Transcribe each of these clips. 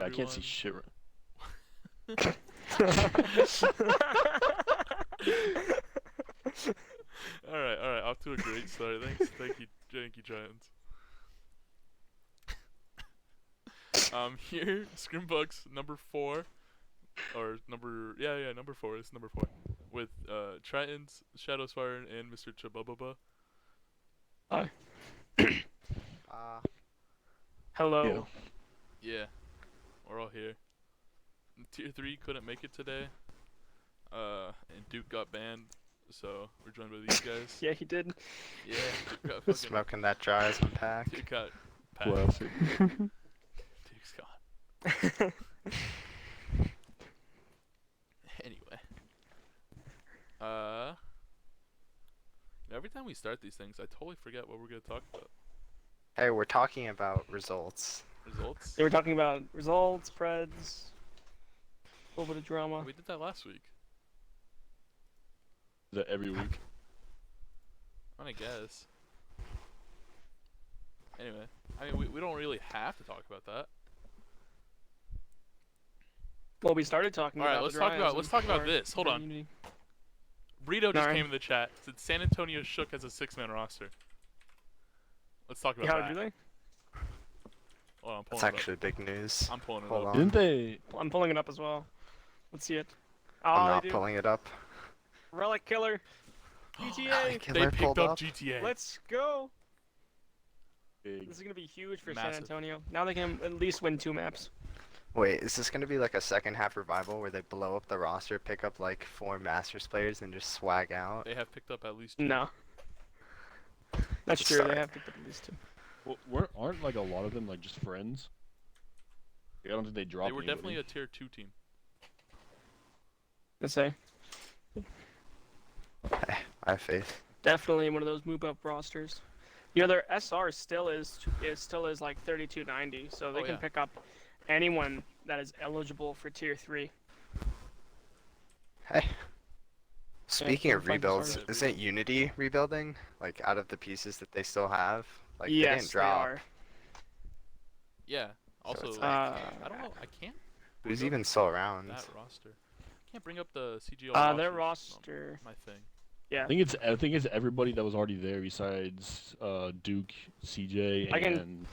Yeah, I everyone. can't see shit. Alright, off to a great start. Thank you, Giants. Here, Scrimbucks number 4, or number 4. It's number 4, with Tritons, ShadowSpartan, and Mr. Chabubba. Hi. Hello. Yeah, we're all here. Tier 3 couldn't make it today. And Duke got banned, so we're joined by these guys. Yeah, he did. Yeah, Duke got fucking. Smoking that dry as unpack. Duke got packed. Classic. Duke's gone. Anyway. Every time we start these things, I totally forget what we're gonna talk about. Hey, we're talking about results. Results? They were talking about results, spreads, a little bit of drama. We did that last week. Is that every week? I guess. Anyway, I mean, we don't really have to talk about that. Well, we started talking about. Alright, let's talk about this. Hold on. Unity. Burrito just Alright. came in the chat. Said San Antonio shook as a 6-man roster. Let's talk about How that. do they? Hold on, I'm That's pulling it actually big news. up. I'm pulling it Hold up. on. Didn't they? I'm pulling it up as well. Let's see it. I'm Oh, not they do. pulling it up. Relic Killer. GTA. They Killer picked pulled up up. GTA. Let's go. Big. This is gonna be huge for San Massive. Antonio. Now they can at least win 2 maps. Wait, is this gonna be like a second half revival where they blow up the roster, pick up like 4 Masters players, and just swag out? They have picked up at least 2. No. That's true. Sorry. They have picked up at least 2. Well, aren't like a lot of them like just friends? Like, I don't think they dropped. They were definitely anybody. a tier 2 team. Let's say. Hey, I have faith. Definitely one of those move up rosters. You know, their SR still is like 3290, so they Oh, can yeah. pick up anyone that is eligible for tier 3. Hey. Speaking of fun to rebuilds, start. isn't Unity rebuilding? Like out of the pieces that they still have? Like they Yes, didn't drop. are. Yeah. Also, it's I don't know. I can't. Who's bring up even still around? that roster? I can't bring up the CGL Their rosters roster. on my thing. Yeah. I think it's everybody that was already there besides Duke, CJ, I can- and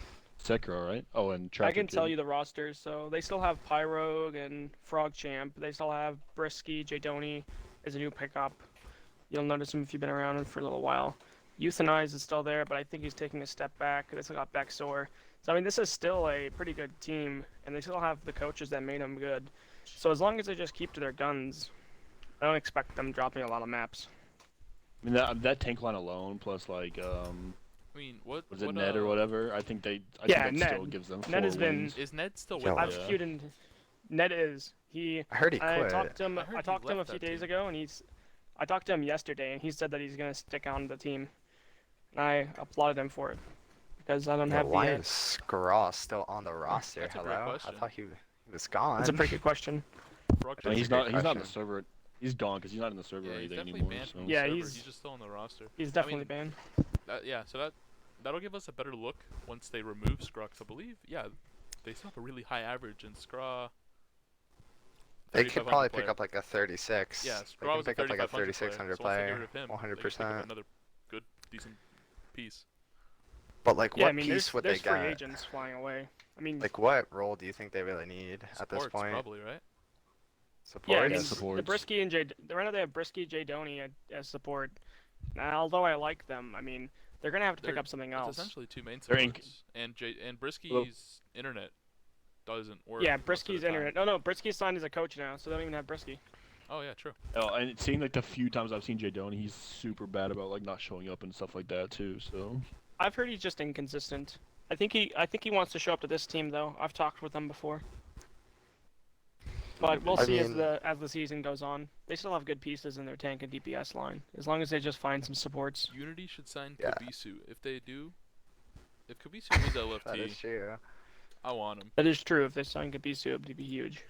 Sekra, right? Oh, and I Traffic can tell too. you the rosters. So they still have Pyrogue and Frog Champ. They still have Brisky, Jadoni is a new pickup. You'll notice him if you've been around for a little while. Euthanize is still there, but I think he's taking a step back. They still got Bexor. So I mean, this is still a pretty good team, and they still have the coaches that made them good. So as long as they just keep to their guns, I don't expect them dropping a lot of maps. I mean that tank line alone, plus like I mean, what was it what, Ned or whatever? I think Yeah, think that still Ned. gives them Ned has 4 been- wins. Is Ned still Yo, with I've us? Yeah. queued in. Ned is he. I heard he I quit. talked to him. I heard I he talked to him a left few that days team. ago, and I talked to him yesterday, and he said that he's gonna stick on the team. And I applauded him for it because I don't Yo, have why the. is Scraw still on the roster? That's a great Hello? question. I thought he was gone. That's a pretty good question. Frog And Champ- he's a great not. He's not in the question. server. He's gone because he's not in the server Yeah, or he's anything definitely anymore. banned So. from the Yeah, server. he's- He's just still on the roster. He's definitely banned. Yeah, so that'll give us a better look once they remove Scraw. 'Cause I believe, yeah, they still have a really high average, and Scraw. They could 3,500 probably player. pick up like a 36. Yeah, They Scraw can was a pick up like a 3,500 3600 player. So once they get player. rid of him, 100%. they can pick up another good, decent piece. But like, Yeah, what I mean, piece would they there's free get? agents flying away. I mean, Like, what role do you think they really need at this Supports, point? probably, right? Support. yeah, I Yeah, mean, supports. the Brisky and right now they have Brisky, Jadoni as support. Now, although I like them, I mean, they're gonna have to pick They're- up something It's else. essentially 2 main They're in- supports, and Brisky's internet doesn't work. Yeah, most of the Brisky's time. internet. No, Brisky's signed as a coach now, so they don't even have Brisky. Oh yeah, true. Oh, and it seemed like the few times I've seen Jadoni, he's super bad about like not showing up and stuff like that too. So I've heard he's just inconsistent. I think he wants to show up to this team though. I've talked with him before. But we'll I see mean- as the season goes on. They still have good pieces in their tank and DPS line, as long as they just find some supports. Unity should sign Yeah. Kabisu. If they do, if Kabisu is That LFT, is true. I want him. That is true. If they sign Kabisu, it would be huge.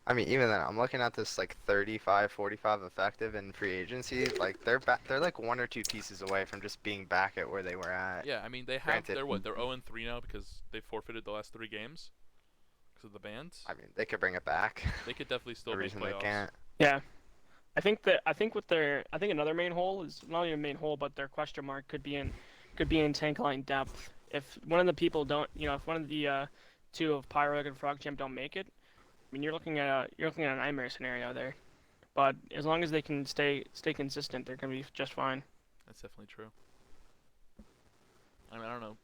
I mean, even then, I'm looking at this like 35, 45 effective in free agency. Like they're like 1 or 2 pieces away from just being back at where they were at. Yeah, I mean they have Granted. they're 0-3 now because they forfeited the last 3 games. Because of the bans. I mean, they could bring it back. They could definitely still No make reason playoffs. they can't. Yeah. I think another main hole is not even main hole, but their question mark could be in tank line depth. If one of the people don't, if one of the two of Pyro and Frog Champ don't make it, I mean, you're looking at a nightmare scenario there. But as long as they can stay consistent, they're gonna be just fine. That's definitely true. I mean, I don't know.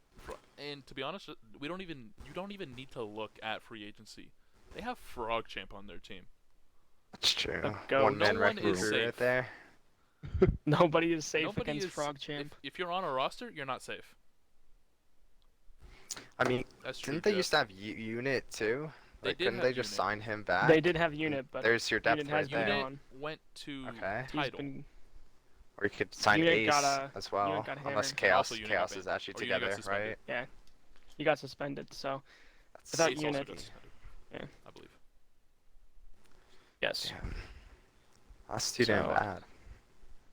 And to be honest, you don't even need to look at free agency. They have Frog Champ on their team. That's true. Go. One man No one is recruiter right safe. there. Nobody is safe Nobody against is- Frog Champ. If you're on a roster, you're not safe. I mean, That's true. didn't they Jeff. used to have Unit too? They Like, did couldn't have they just Unit. sign him back? They did have Unit, but There's your depth Unit right has been there. Unit gone. went to Okay. He's Title. been Or you could sign Unit Ace got as well, Unit got unless hammered. Chaos Also, Unit got is banned. actually Or Unit got together, suspended. right? he got suspended. So That's Without Ace Unit. also got suspended. Yeah. I believe. yes. damn. That's too damn So, bad.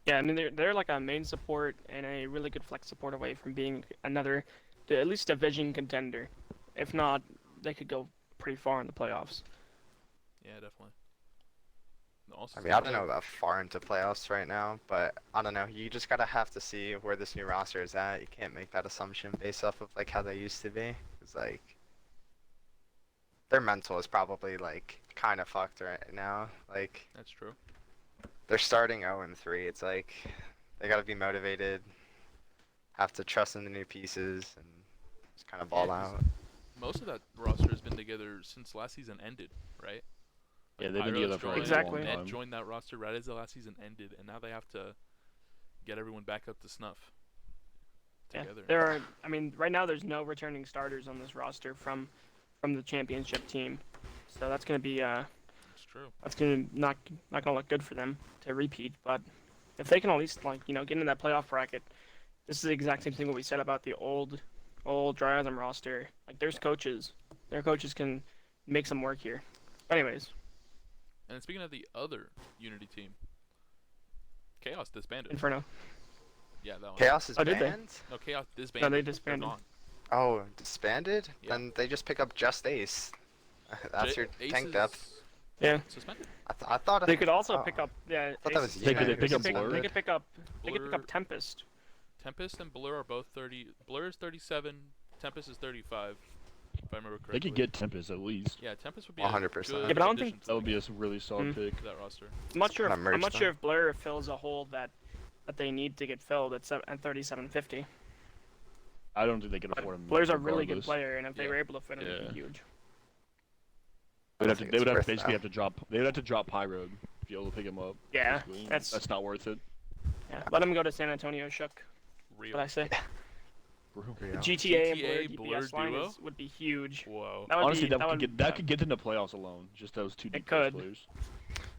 Yeah, I mean they're like a main support and a really good flex support away from being another, at least division contender. If not, they could go pretty far in the playoffs. Yeah, definitely. No, also I mean, I don't know about far into playoffs right now, but I don't know. You just gotta have to see where this new roster is at. You can't make that assumption based off of like how they used to be. It's like their mental is probably like kind of fucked right now. Like That's true. they're starting 0-3. It's like they gotta be motivated, have to trust in the new pieces, and just kind of ball Yeah, 'cause out. Most of that roster has been together since last season ended, right? Yeah, Like, they've been Pyro's together for like, joined, Exactly. a long Ed time. joined that roster right as the last season ended, and now they have to get everyone back up to snuff. Yeah, Together. there are. I mean, right now there's no returning starters on this roster from the championship team, so that's gonna be It's true. that's gonna not gonna look good for them to repeat. But if they can at least get into that playoff bracket, this is the exact same thing what we said about the old Dryasm roster. Like their coaches can make some work here. Anyways, And then speaking of the other Unity team, Chaos disbanded. Inferno. Yeah, that one. Chaos is Oh, did they? banned? No, Chaos disbanded. they They're disbanded. gone. Oh, disbanded? Yeah. Then they just pick up just Ace. That's your Ace tank is depth. Yeah. Suspended. I thought They could also oh. pick up. Yeah. thought that was Ace- They could- Unite they who could pick up suspended. Blur. They could pick up. They could pick Blur- up Tempest. Tempest and Blur are both 30. Blur is 37. Tempest is 35. If I remember correctly. They could get Tempest at least. Yeah, Tempest would be 100%. a good Yeah, but I don't addition think- to That would be a really solid pick. that roster. I'm not sure. kinda I'm merged not them. sure if Blur fills a hole that they need to get filled at 3750. I don't think they can But afford him. Blur's a really good regardless. player, and if they Yeah. were able to fit him, it'd Yeah. be huge. I They don't think it's worth basically that. have to drop. They would have to drop Pyro to be able to pick him up. Yeah, basically. that's not worth it. yeah. Let him go to San Antonio. Shook. Real. What I say? Bro. Yeah. GTA, GTA and Blur Blur DPS line duo? would be huge. Whoa. That would Honestly, be, that could get them to playoffs alone. Just those two It DPS could. players.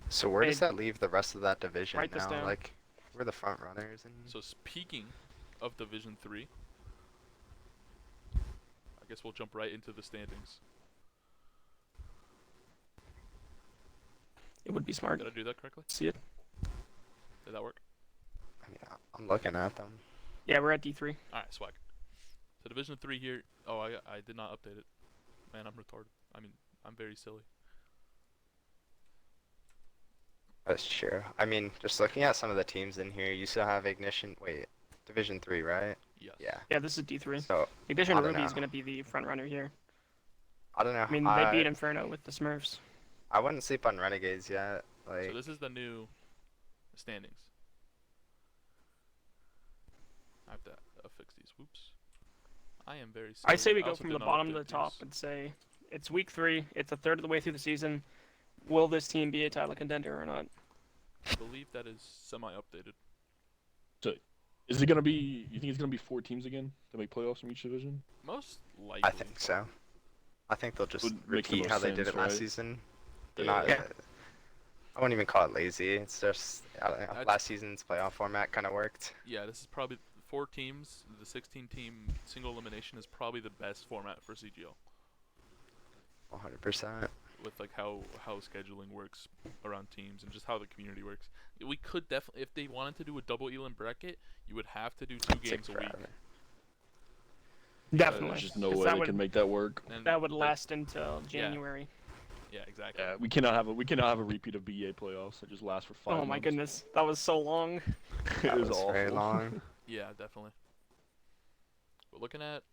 So where does Hey, that leave the rest of that division write this now? down. Like, we're the front runners and So speaking of Division 3, I guess we'll jump right into the standings. It would be smart. Did I do that correctly? See it? Did that work? I mean, I'm looking at them. Yeah, we're at D3. Alright, swag. So Division 3 here. Oh, I did not update it. Man, I'm retarded. I mean, I'm very silly. That's true. I mean, just looking at some of the teams in here, you still have Ignition. Wait, Division 3, right? Yes. Yeah. Yeah, this is D3. So Ignition I don't Ruby is know. going to be the front runner here. I don't know. I mean, they beat Inferno with the Smurfs. I wouldn't sleep on Renegades yet. Like, So this is the new standings. I have to affix these. Whoops. I am very silly. I say we go also from did the not bottom to update the top these. and say it's week 3. It's a third of the way through the season. Will this team be a title contender or not? I believe that is semi-updated. Is it gonna be? You think it's gonna be 4 teams again to make playoffs from each division? Most likely. I think so. I think they'll just Would make the repeat most how they did sense, it last right? season. They're Yeah. not. Yeah. I wouldn't even call it lazy. It's just I don't know, That's- last season's playoff format kind of worked. Yeah, this is probably 4 teams. The 16-team single elimination is probably the best format for CGL. 100%. With like how scheduling works around teams and just how the community works. We could definitely, if they wanted to do a double elim bracket, you would have to do 2 games a week. Definitely. There's just no 'Cause way that they would- can make that work. And That would last until January. Yeah, exactly. Yeah, we cannot have a repeat of BA playoffs that just last for 5 months. Oh my goodness, that was so long. It That was was awful. very long. Yeah, definitely. We're looking at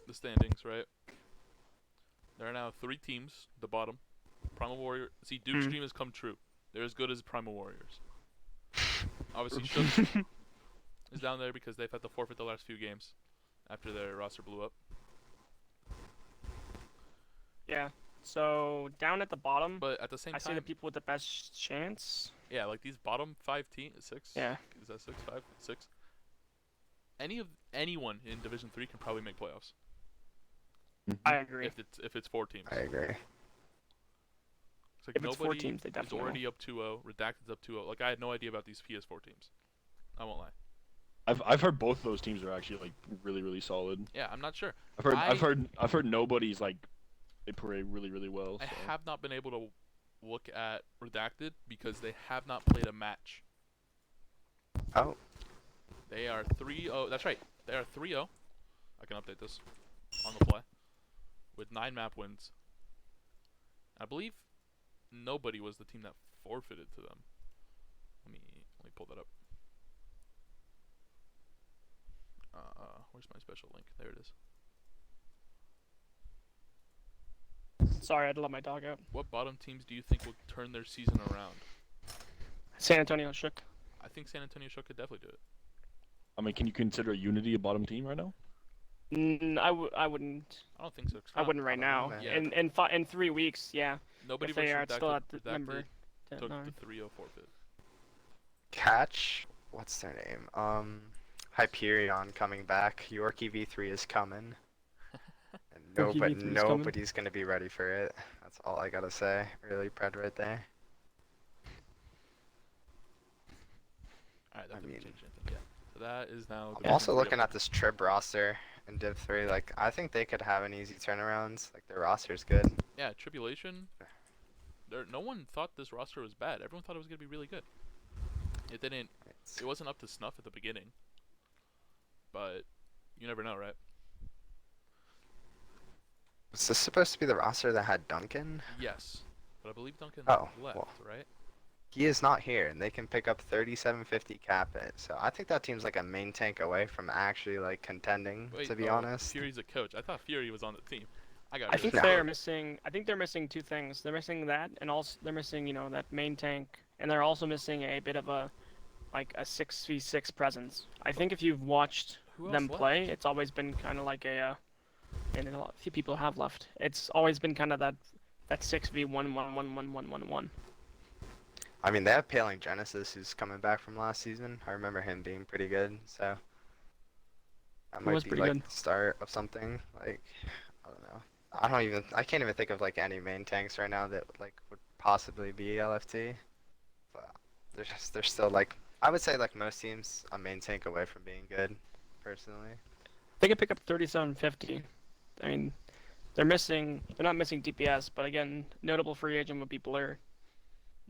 the standings, right? There are now 3 teams. The bottom, Primal Warrior. See, Duke's dream has come true. They're as good as Primal Warriors. Obviously, Shook is down there because they've had to forfeit the last few games after their roster blew up. Yeah. So down at the bottom, But at the same I see time, the people with the best chance. yeah, like these bottom 5 teams, 6. Yeah. Is that 6, 5, 6? Anyone in Division 3 can probably make playoffs I agree. if it's 4 teams. I agree. It's like If it's 4 nobody teams, they is definitely already up 2-0. Redacted's up 2-0. Like I had no idea about these PS4 teams. I won't lie. I've heard both of those teams are actually like really solid. Yeah, I'm not sure. I've heard nobody's like they play really well. I So. have not been able to look at Redacted because they have not played a match. Oh, They are 3-0. That's right. They are 3-0. I can update this on the fly with 9 map wins. I believe nobody was the team that forfeited to them. Let me pull that up. Where's my special link? There it is. Sorry, I had to let my dog out. What bottom teams do you think will turn their season around? San Antonio Shook. I think San Antonio Shook could definitely do it. I mean, can you consider Unity a bottom team right now? I wouldn't. I don't think so. 'Cause I wouldn't right I don't now. know, man. In 3 weeks, yeah. Nobody If they versus are still Redacted, at the Redacted number took no. the 3-0 forfeit. Catch. What's their name? Hyperion coming back. Yorkie V3 is coming. And Yorkie V3 is coming. nobody's gonna be ready for it. That's all I gotta say. Really, Pred right there. Alright, that I didn't mean- change anything. Yeah. So that is now. I'm Division also 3 looking up. at this Trib roster in Div 3. Like, I think they could have an easy turnaround. Like, their roster's good. Yeah, Tribulation. No one thought this roster was bad. Everyone thought it was gonna be really good. It didn't. It wasn't up to snuff at the beginning. But you never know, right? Was this supposed to be the roster that had Duncan? Yes, but I believe Duncan Oh, left, well. right? He is not here, and they can pick up 3750 cap it. So I think that team's like a main tank away from actually like contending, Wait, to be oh, honest. Fury's a coach. I thought Fury was on the team. I got I really think No. they're missing. I think they're missing 2 things. They're missing that, and also they're missing, that main tank, and they're also missing a bit of a 6v6 presence. I think if you've watched Who else them left? play, it's always been kind of like and a few people have left. It's always been kind of that 6v1-1-1-1-1-1-1. I mean, they have Paling Genesis, who's coming back from last season. I remember him being pretty good, so that He might was be pretty like good. the start of something. Like, I don't know. I can't even think of like any main tanks right now that like would possibly be LFT. But they're still like, I would say like most teams a main tank away from being good, personally. They could pick up 3750. I mean, they're not missing DPS, but again, notable free agent would be Blur.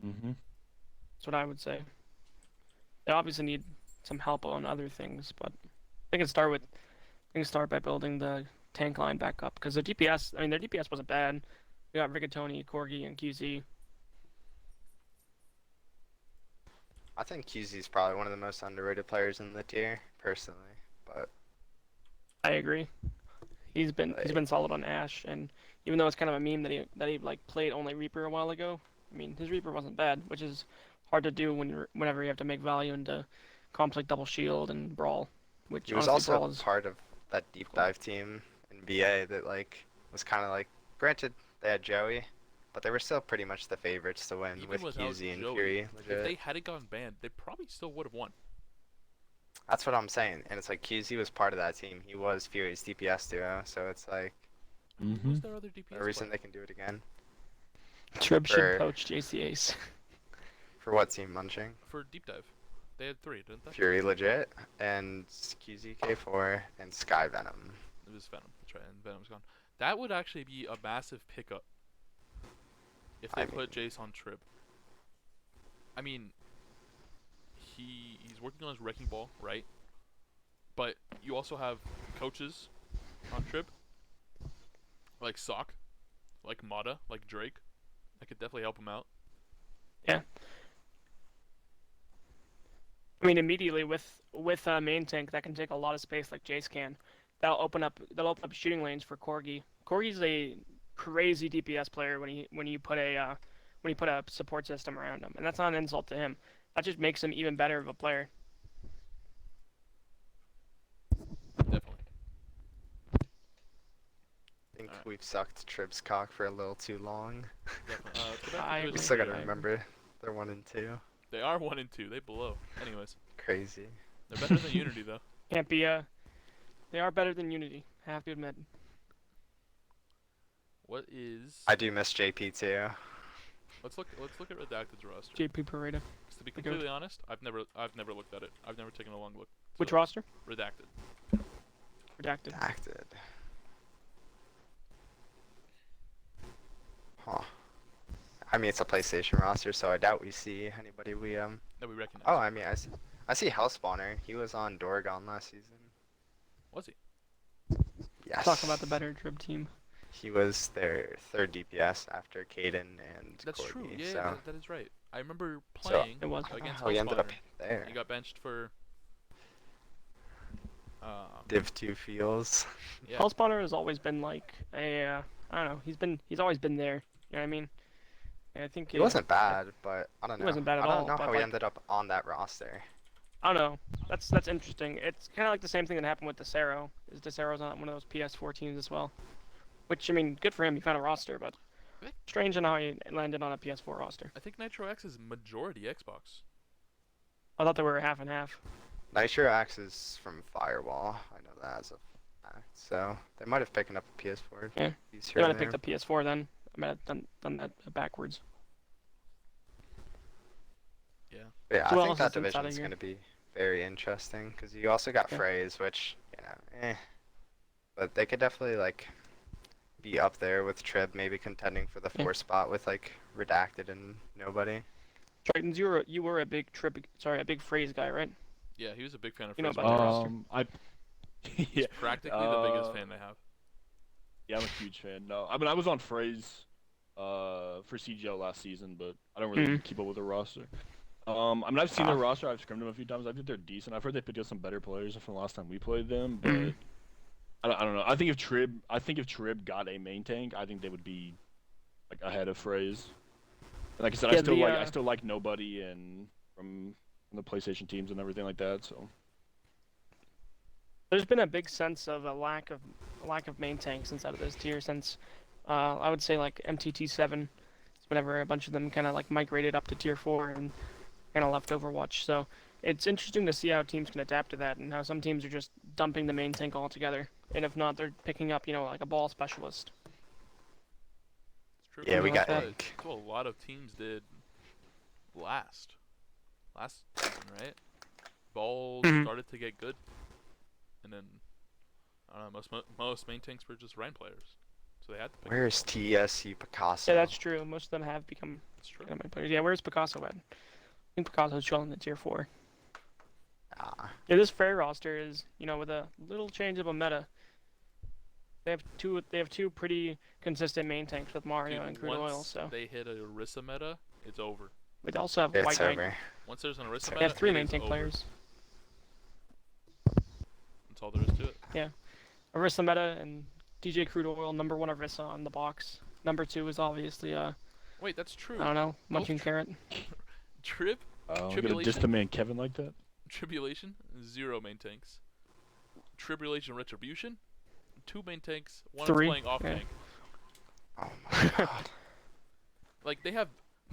Mm-hmm. That's what I would say. They obviously need some help on other things, but they can start by building the tank line back up because their DPS. I mean, their DPS wasn't bad. We got Rigatoni, Corgi, and QZ. I think QZ's probably one of the most underrated players in the tier, personally. But I agree. He's been solid on Ash, and even though it's kind of a meme that he like played only Reaper a while ago, I mean his Reaper wasn't bad, which is hard to do whenever you have to make value into comps like Double Shield and Brawl, which he was honestly, also Brawl is part of that deep dive team in BA that like was kind of like, granted they had Joey, but they were still pretty much the favorites to win Even with without QZ and Joey, Fury. If Legit. they hadn't gone banned, they probably still would have won. That's what I'm saying, and it's like QZ was part of that team. He was Fury's DPS duo, so it's like Mm-hmm. Who's their other DPS a reason player? they can do it again. Trib should for- poach JCAs. For what team? Munching? For deep dive, they had 3, didn't they? Fury legit, and QZK4, and Sky Venom. It was Venom. That's right, and Venom's gone. That would actually be a massive pickup if they I put Jace on Trib. I mean, he's working on his Wrecking Ball, right? But you also have coaches on Trip. Like Sock, like Mata, like Drake. I could definitely help him out. I mean, immediately with main tank that can take a lot of space like Jace can. That'll open up shooting lanes for Corgi. Corgi's a crazy DPS player when you put a support system around him, and that's not an insult to him. That just makes him even better of a player. Definitely. I think Alright. we've sucked Trib's cock for a little too long. Definitely. Let's go back I to We agree. still gotta Division 3. remember they're 1 and 2. They are 1 and 2. They below. Anyways, Crazy. they're better than Unity though. Can't be They are better than Unity. I have to admit. What is? I do miss JP too. Let's look at Redacted's roster. JP Pareda. 'Cause to be Okay. completely honest, I've never looked at it. I've never taken a long look. Which So, roster? Redacted. Redacted. Acted. Huh. I mean, it's a PlayStation roster, so I doubt we see anybody we That we recognize. Oh, I mean, I see Hellspawner. He was on Dorgon last season. Was he? Yes. Talk about the better Trib team. He was their 3rd DPS after Caden and That's Corgi, true. Yeah, so that is right. I remember So- playing It was. I don't know against how he ended up Hellspawner. there. He got benched for. Div 2 feels. Yeah. Hellspawner has always been like I don't know. He's always been there. You know what I mean? And I think He wasn't bad, but I don't know. He wasn't bad at I don't all, know but, how he like- ended up on that roster. I don't know. That's interesting. It's kind of like the same thing that happened with Desero. Is Desero's on one of those PS4 teams as well? Which I mean, good for him. He found a roster, but strange in how he landed on a PS4 roster. I think Nitro X is majority Xbox. I thought they were half and half. Nitro Axe is from Firewall. I know that as a fact. So they might have picked up a PS4. Yeah. piece They here might and have picked there. up PS4 then. I might have done that backwards. Yeah. But yeah, Who I think else that is inside division of is here? going to be very interesting because you also got Yeah. Phrase, which but they could definitely like be up there with Trib, maybe contending for the Yeah. 4th spot with like Redacted and nobody. Tritons, you were a big a big phrase guy, right? Yeah, he was a big fan of You know Frizz about the Roster. roster. I He's yeah, practically the biggest fan they have. yeah, I'm a huge fan. No, I mean I was on Phrase for CGL last season, but I don't really keep up with the roster. I mean I've seen their roster. I've scrimmed them a few times. I think they're decent. I've heard they picked up some better players from the last time we played them, but Mhm. I don't know. I think if Trib got a main tank, I think they would be like ahead of Phrase. And like I said, Yeah, I still like Nobody and from the PlayStation teams and everything like that. So There's been a big sense of a lack of main tanks inside of this tier since I would say like MTT7. It's whenever a bunch of them kind of like migrated up to tier 4 and kind of left Overwatch. So it's interesting to see how teams can adapt to that and how some teams are just dumping the main tank altogether. And if not, they're picking up, like a ball specialist. It's true. Yeah, we got That's Ink. what a lot of teams did last season, right? Balls Mhm. started to get good, and then I don't know. Most main tanks were just Rhine players, so they had to pick. Where's TSC Picasso? Yeah, that's true. Most of them have become It's true. kind of my players. Yeah, where's Picasso at? I think Picasso's chilling in tier 4. Ah, Yeah, this Frey roster is, with a little change of a meta. They have two pretty consistent main tanks with Mario Dude, and Crude once Oil, so they hit a Orisa meta, it's over. but they also have it's White Knight. over. Once there's an Orisa They meta, They have 3 it main is tank over. players. That's all there is to it. Orisa meta and DJ Crude Oil, number 1 Orisa on the box. Number 2 is obviously Wait, that's true. I don't know, Munchkin Both Carrot. I'm gonna Tribulation? diss the man Kevin like that. Tribulation, 0 main tanks. Tribulation Retribution, 2 main tanks, 1 is 3, playing off yeah. tank. Oh my god. Like they have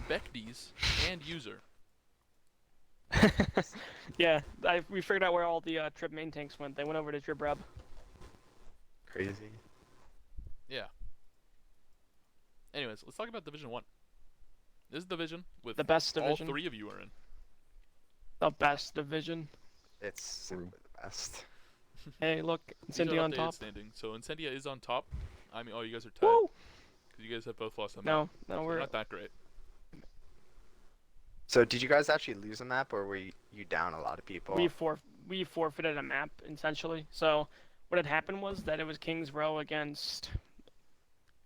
Bekdies and User. Yeah, we figured out where all the Trip main tanks went. They went over to Trip Reb. Crazy. Yeah. Anyways, let's talk about Division 1. This is division with The best division. all 3 of you are in. The best division. It's simply the best. Hey, look, These are Incendia on updated top. standings. So Incendia is on top. I mean, oh, you guys are tied. Woo! Because you guys have both lost a map. No, So we're not that great. So did you guys actually lose a map, or were you down a lot of people? we forfeited a map essentially. So what had happened was that it was Kings Row against.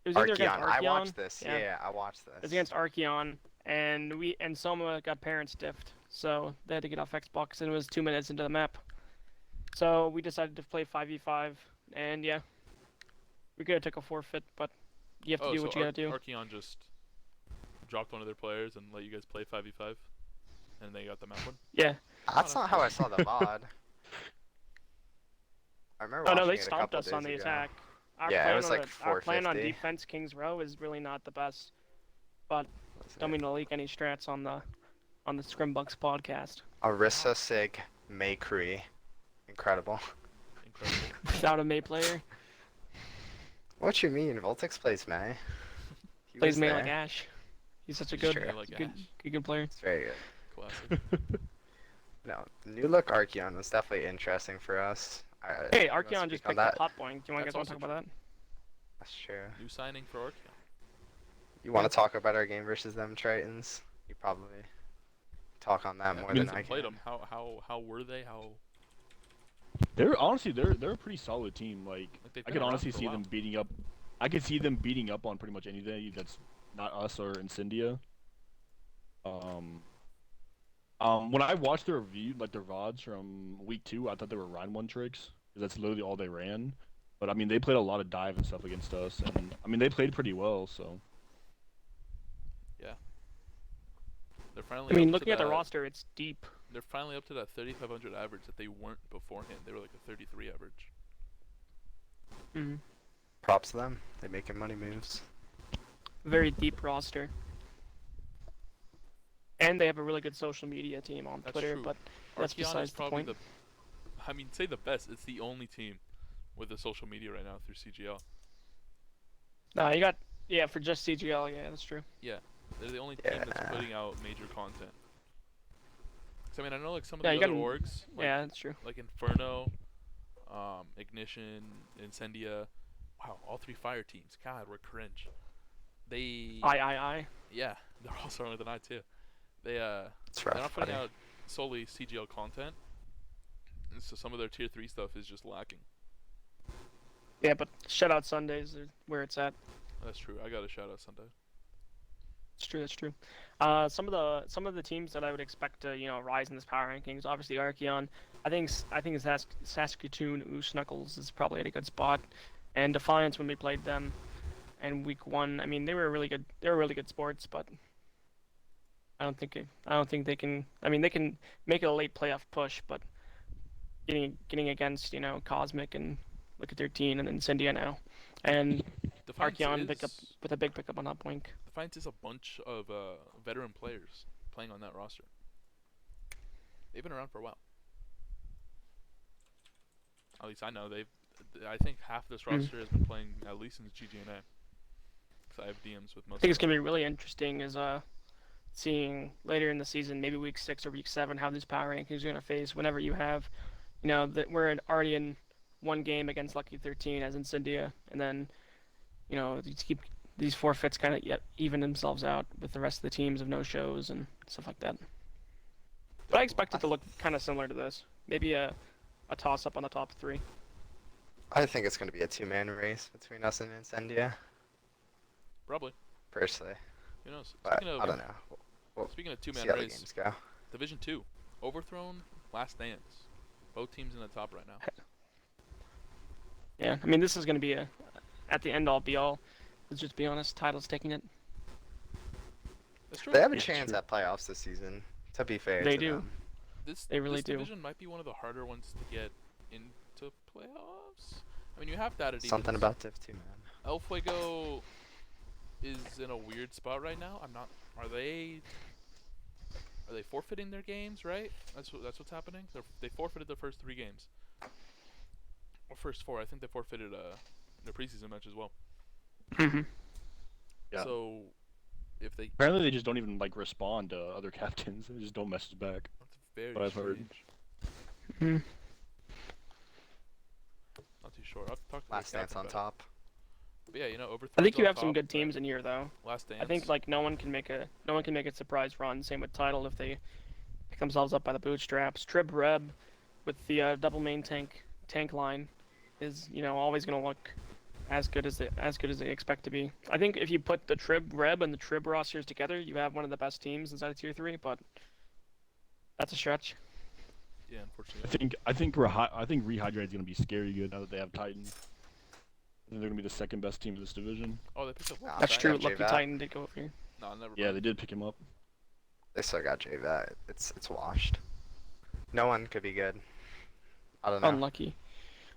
It was either against Archeon. I Archeon. watched this. Yeah. Yeah, I watched It was this. against Archeon, and Soma got parents diffed, so they had to get off Xbox, and it was 2 minutes into the map. So we decided to play 5v5, and yeah, we could have took a forfeit, but you have to do what you gotta do. Archeon just dropped one of their players and let you guys play 5v5, and they got the map one. Yeah. That's not how I saw the VOD. I remember Oh no, watching they it a stomped couple us on the days ago. attack. Yeah, it was on like our plan on 450. defense Kings Row is really not the best. But What's don't it? mean to leak any strats on the Scrimbucks podcast. Arissa Sig Maycree. Incredible. Incredible. Without a May player, What you mean? Voltix plays May. He plays was May there. like Ash. He's such a Sure. good, Like good, Ash. good player. It's very good. Classic. No, the new look Archeon was definitely interesting for us. Hey, you wanna Archeon just speak on picked up that? Hot Point. Do you That's guys want to also talk about that? That's true. New signing for Archeon. You want to talk about our game versus them Tritons? You probably talk on that more You than guys I have played can. them. How were they? How They're honestly they're a pretty solid team. Like they've I been could around honestly for a see while. them beating up. I could see them beating up on pretty much anything that's not us or Incendia. When I watched their review, like their VODs from week 2, I thought they were Rhine 1 tricks, because that's literally all they ran. But I mean, they played a lot of dive and stuff against us, and I mean, they played pretty well. So they're finally. I mean, up to looking at the that- roster, it's deep. They're finally up to that 3,500 average that they weren't beforehand. They were like a 33 average. Mm-hmm. Props to them. They making money moves. Very deep roster. And they have a really good social media team on That's Twitter, true. but that's Archeon besides is the probably point. I mean, say the best. It's the only team with the social media right now through CGL. Nah, you got for just CGL, yeah, that's true. They're the only team that's Yeah. putting out major content. So I mean, I know like some of Yeah, the you other got orgs, like, Yeah, that's true. like Inferno, Ignition, Incendia. Wow, all 3 fire teams. God, we're cringe. They yeah, they're all starting with an I too. They It's they're rough, not putting buddy. out solely CGL content, and so some of their tier 3 stuff is just lacking. Yeah, but shutout Sundays are where it's at. That's true. I got a shout out Sunday. It's true. That's true. Some of the teams that I would expect to rise in this power rankings, obviously Archeon. I think Saskatoon Knuckles is probably at a good spot, and Defiance when we played them, in week 1. I mean, they were really good. They were really good sports, but I don't think they can. I mean, they can make it a late playoff push, but getting against Cosmic and look at their team and Incendia now, and Defiance Archeon picked up is, with a big pickup on that point. Defiance is a bunch of veteran players playing on that roster. They've been around for a while. At least I know I think half this roster has been playing at least since GGNA. Because I have DMs with most. I think of it's gonna be really interesting is seeing later in the season, maybe week 6 or week 7, how these power rankings are gonna face whenever you have, that we're already in one game against Lucky 13 as Incendia, and then these forfeits kind of even themselves out with the rest of the teams of no shows and stuff like that. But I expect it to look kind of similar to this. Maybe a toss up on the top 3. I think it's going to be a 2-man race between us and Incendia, Probably. personally. Who knows? But Speaking of I don't know. speaking of See 2-man how the race, games go. Division 2, Overthrown, Last Dance. Both teams in the top right now. Yeah, I mean this is gonna be at the end all be all. Let's just be honest, title's taking it. That's true. They have a It's chance true. at playoffs this season, to be fair They to do. them. They really this do. division might be one of the harder ones to get into playoffs. I mean, you have that at Something Demons. about Div 2, man. El Fuego is in a weird spot right now. I'm not. Are they forfeiting their games? Right. That's what's happening. They forfeited their first 3 games. Or first 4. I think they forfeited their preseason match as well. Mm-hmm. Yeah. So if they apparently they just don't even like respond to other captains. They just don't message back. that's very What I've heard. strange. Not too sure. I'll have to talk to the Last Dance captain on about it. top. But yeah, Overthrown's I think you on have some top, good but teams in here though. Last Dance. I think like no one can make a surprise run. Same with Title if they pick themselves up by the bootstraps. Trib Reb with the double main tank line is, always gonna look as good as they expect to be. I think if you put the Trib Reb and the Trib rosters together, you have one of the best teams inside of Tier 3, but that's a stretch. Yeah, unfortunately. I think Rehydrate's gonna be scary good now that they have Titan. I think they're gonna be the second best team of this division. Oh, they picked up. Nah, That's they true. got Lucky JVat. Titan did go over here. No, never. Yeah, they did pick him up. They still got JVat. It's washed. No one could be good. I don't know. Unlucky.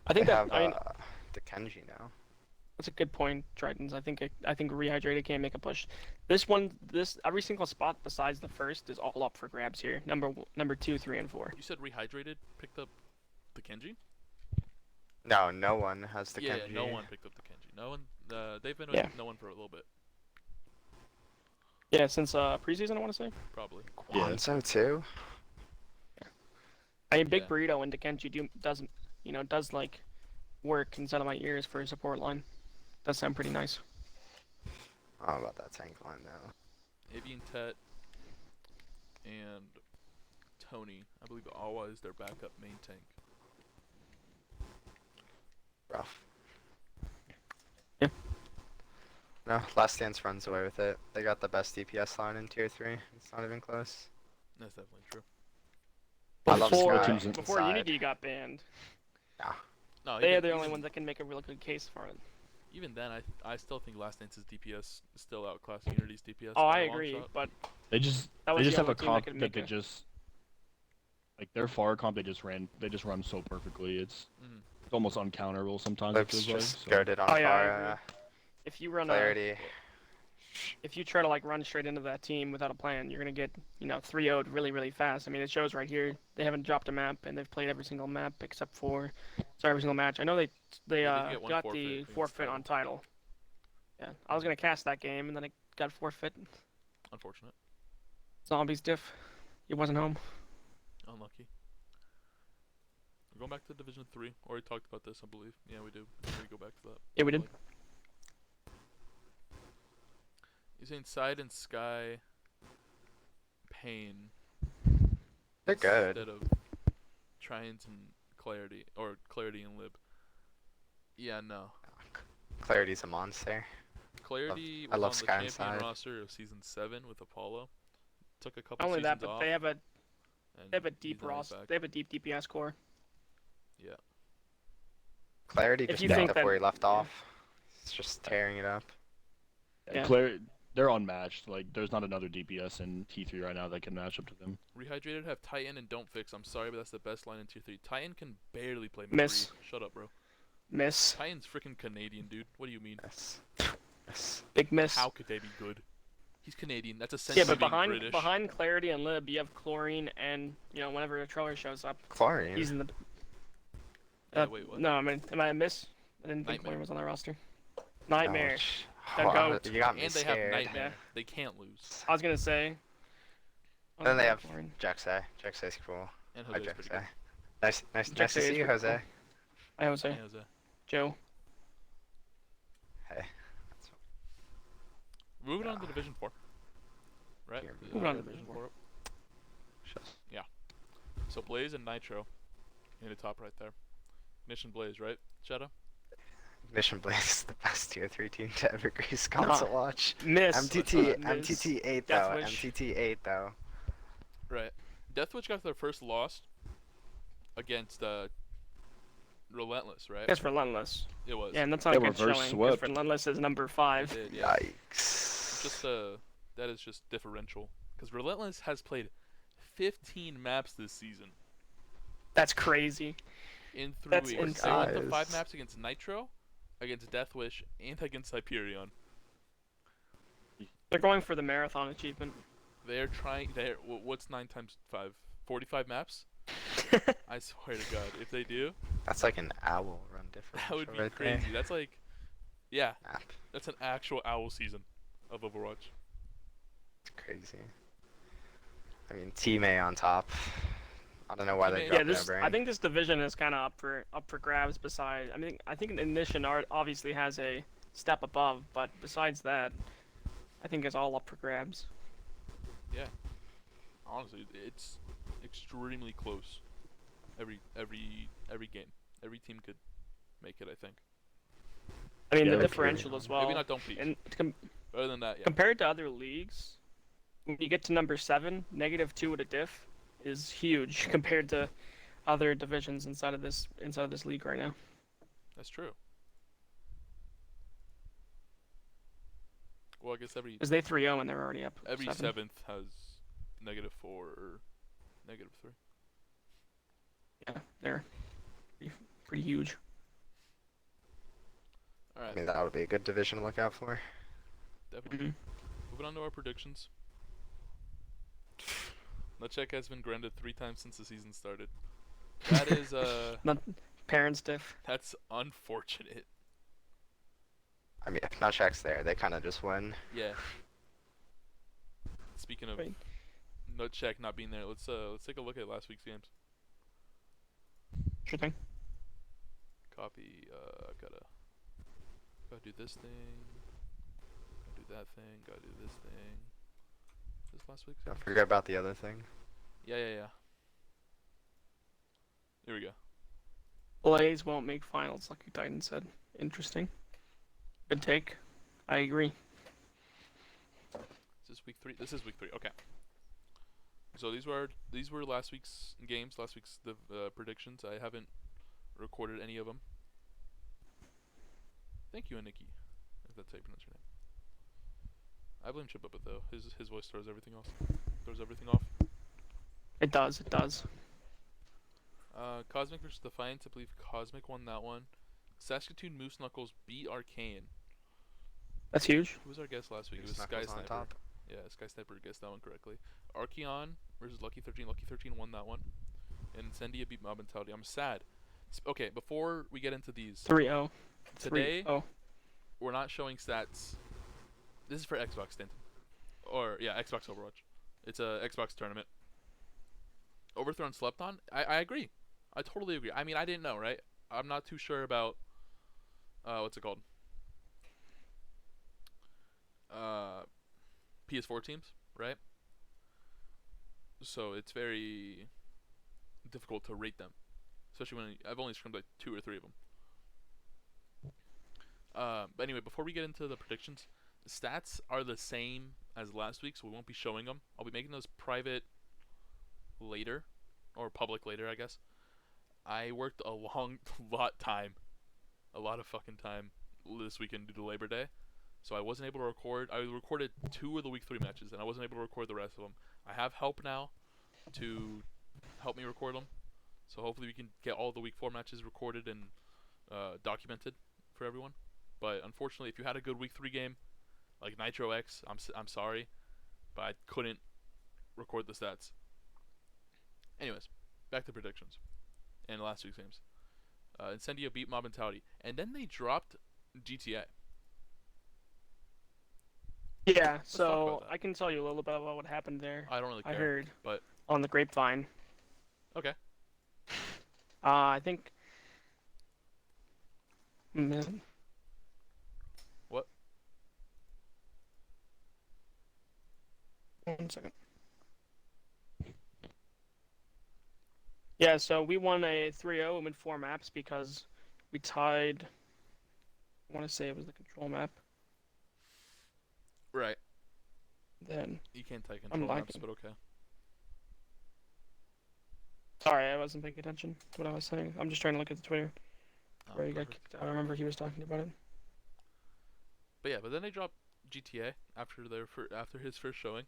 I think they that have I mean the Kenji now. that's a good point, Tritons. I think Rehydrated can make a push. Every single spot besides the first is all up for grabs here. Number 2, 3, and 4. You said Rehydrated picked up the Kenji? No, no one has the Yeah, Kenji. no one picked up the Kenji. No one. They've been with Yeah. no one for a little bit, Yeah, since preseason, I want to say. probably. Yeah. Kwanzaa too. I mean, Big Yeah. Burrito into Kenji does like work inside of my ears for a support line. Does sound pretty nice. I don't know about that tank line though. Avian Tet and Tony. I believe Awa is their backup main tank. Rough. Yeah. No, Last Dance runs away with it. They got the best DPS line in Tier 3. It's not even close. That's definitely true. I love Before, Sky before inside. Unity got banned, No, they are even, the only even, ones that can make a really good case for it. even then, I still think Last Dance's DPS is still outclassing Unity's DPS. Oh, by I a long agree, shot. but They just that they was just the have a only team that comp could that make they it. just like their far comp they just run so perfectly. It's Mhm. it's almost uncounterable sometimes. It Lips feels like. just So. goaded on Oh, yeah, I fire. If you run Clarity. if you try to like run straight into that team without a plan, you're gonna get 3-0'd really really fast. I mean, it shows right here. They haven't dropped a map and they've played every single map except for every single match. I know they Yeah, they did get one got forfeit the against forfeit on title. Yeah, I was gonna cast that game and then it got forfeit. Unfortunate. Zombies diff. He wasn't home. Unlucky. We're going back to Division 3. Already talked about this, I believe. Yeah, we do. We go back to that. Yeah, we did. You're saying Side and Sky Pain They're good. instead of Trions and Clarity, or Clarity and Lib. Yeah, no. Clarity's a monster. Clarity I was love on the Sky and champion Side. roster of Season 7 with Apollo. Took a couple Not only seasons that, but off. they have a and They have a he's deep now roster. back. They have a deep DPS core. Yeah. Clarity If just you picked think up that- where he left yeah. off. It's just tearing it up. Yeah. They're unmatched. Like there's not another DPS in T3 right now that can match up to them. Rehydrated have Titan and Don't Fix. I'm sorry, but that's the best line in Tier 3. Titan can barely play Miss. McCree. Shut up, bro. Miss. Titan's freaking Canadian, dude. What do you mean? Yes. Yes. Big miss. How could they be good? He's Canadian. That's Yeah, essentially but being British. behind Clarity and Lib, you have Chlorine, and whenever a Troller shows up, Chlorine. he's in the. Wait, what? No, I mean, am I a miss? I didn't think Nightmare. Chlorine was on the roster. Nightmare. Ouch. That Oh, goat. you got me And they scared. have Nightmare. Yeah. They can't lose. I was gonna say. Then they have Chlorine. Jaxai. Jaxai's cool. And Hi, Jose's pretty Jaxai. good. Nice to Jaxai see is you, pretty Jose. Hi, Jose. And Jose. Joe. Hey. Moving on to Division 4. Right? Here, moving on to Division 4. Yeah. So Blaze and Nitro in the top right there. Ignition Blaze, right? Shadow? Mission Blaze is the best tier 3 team to ever grace console watch. Miss. MTT, Miss. MTT 8 though. Deathwish. MTT 8 though. Right. Deathwitch got their first loss against Relentless, right? That's Relentless. It was. Yeah, and that's not They a good reverse showing. swept. Because Relentless is number 5. They did, yeah. Yikes. Just that is just differential because Relentless has played 15 maps this season That's crazy. in 3 That's weeks. They went to 5 Guys. maps against Nitro, against Deathwish, and against Hyperion. They're going for the marathon achievement. They're trying. What's 9 times 5? 45 maps. I swear to God, if they do, That's like an owl run difference. that would be right crazy. There. That's like, yeah, Map. that's an actual owl season of Overwatch. It's crazy. I mean, Team A on top. I don't know why they Team A- dropped Yeah, this their I brain. think this division is kind of up for grabs. Besides, I think Ignition obviously has a step above, but besides that, I think it's all up for grabs. Honestly, it's extremely close. Every game, every team could make it, I think. I mean, Yeah, the okay. differential as well. Maybe not don't peak. And But other than that, yeah. compared to other leagues, when you get to number 7, -2 with a diff is huge compared to other divisions inside of this league right now. That's true. Well, I guess every Because they 3-0 and they're already up. every 7. seventh has -4 or -3. Yeah, they're pretty huge. All I right, mean, that would be a good division to look out for. definitely. Mhm. Moving on to our predictions. Nutcheck has been grounded 3 times since the season started. That is Not parents diff. that's unfortunate. I mean, if Nutcheck's there, they kind of just win. Yeah. Speaking of Wait. Nutcheck not being there, let's take a look at last week's games. Sure thing. Copy. Gotta do this thing. Gotta do that thing. Gotta do this thing. Is this last week's? Don't forget about the other thing. Yeah. Here we go. Blaze won't make finals, Lucky Titan said. Interesting. Good take. I agree. Is this week 3? This is week 3. Okay. So these were last week's games, last week's predictions. I haven't recorded any of them. Thank you, Nikki. If that's how you pronounce your name. I blame Chabubba though. His voice throws everything off. It does. It does. Cosmic versus Defiance. I believe Cosmic won that one. Saskatoon Moose Knuckles beat Arcane. That's huge. Who was our guest last week? It was Snuggles Sky on Sniper. top. Yeah, Sky Sniper guessed that one correctly. Archeon versus Lucky 13. Lucky 13 won that one. And Incendia beat Mob Mentality. I'm sad. Okay, before we get into these, 3-0. today 3-0. we're not showing stats. This is for Xbox Stanton. Or, yeah, Xbox Overwatch. It's a Xbox tournament. Overthrown slept on? I agree. I totally agree. I mean, I didn't know, right? I'm not too sure about, what's it called? PS4 teams, right? So it's very difficult to rate them. Especially when I've only scrimmed like 2 or 3 of them. But anyway, before we get into the predictions, the stats are the same as last week, so we won't be showing them. I'll be making those private later, or public later, I guess. I worked a lot of fucking time this weekend due to Labor Day, so I wasn't able to record. I recorded 2 of the week 3 matches, and I wasn't able to record the rest of them. I have help now to help me record them, so hopefully we can get all the week 4 matches recorded and documented for everyone. But unfortunately, if you had a good week 3 game, like Nitro X, I'm sorry, but I couldn't record the stats. Anyways, back to predictions and last week's games. Incendio beat Mob Mentality, and then they dropped GTA. Yeah, talk so about that. I can tell you a little bit about what happened there. I don't really care. I heard but on the grapevine. okay. I think. Man. What? 1 second. Yeah, so we won a 3-0 and win 4 maps because we tied. I want to say it was the control map. Right. Then. You can't take I'm control maps, lagging. but okay. Sorry, I wasn't paying attention to what I was saying. I'm just trying to look at the Twitter Oh, where he got perfect. kicked out. I remember he was talking about it. But yeah, but then they dropped GTA after after his first showing,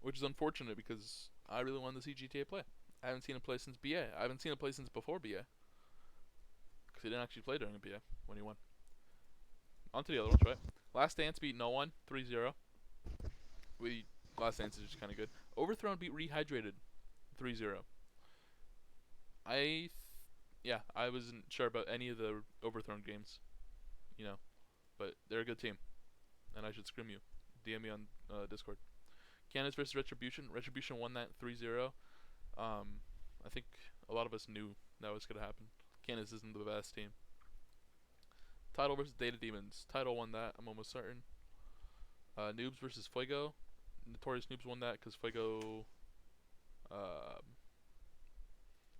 which is unfortunate because I really wanted to see GTA play. I haven't seen him play since BA. I haven't seen him play since before BA. Because he didn't actually play during BA when he won. On to the other ones, right? Last Dance beat No One 3-0. Last Dance is just kind of good. Overthrown beat Rehydrated 3-0. I wasn't sure about any of the Overthrown games, but they're a good team, and I should scrim you. DM me on Discord. Candace versus Retribution. Retribution won that 3-0. I think a lot of us knew that was gonna happen. Candace isn't the best team. Title versus Data Demons. Title won that, I'm almost certain. Noobs versus Fuego. Notorious Noobs won that because Fuego.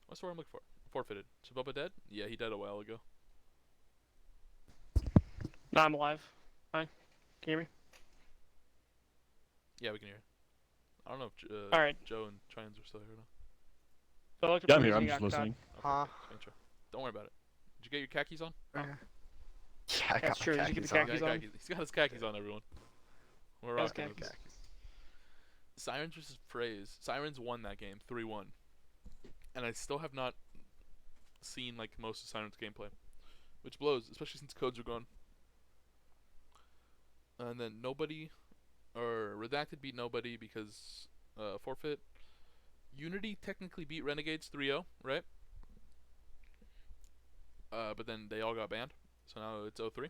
What's the word I'm looking for? Forfeited. Chabubba dead? Yeah, he died a while ago. No, I'm live. Hi. Can you hear me? Yeah, we can hear. I don't know if All right. Joe and Trans are still here or not. So I looked up Yeah, the I'm here. reason I'm he just got cut. listening. Okay, Huh? okay, just making sure. Don't worry about it. Did you get your khakis on? Yeah, I That's got true. my Did you get khakis the on. khakis Yeah, on? He's got his khakis on, everyone. We're His rocking them. khakis. Sirens versus Praise. Sirens won that game, 3-1. And I still have not seen like most of Sirens gameplay, which blows, especially since codes are gone. And then nobody, or Redacted beat nobody because forfeit. Unity technically beat Renegades 3-0, right? But then they all got banned, so now it's 0-3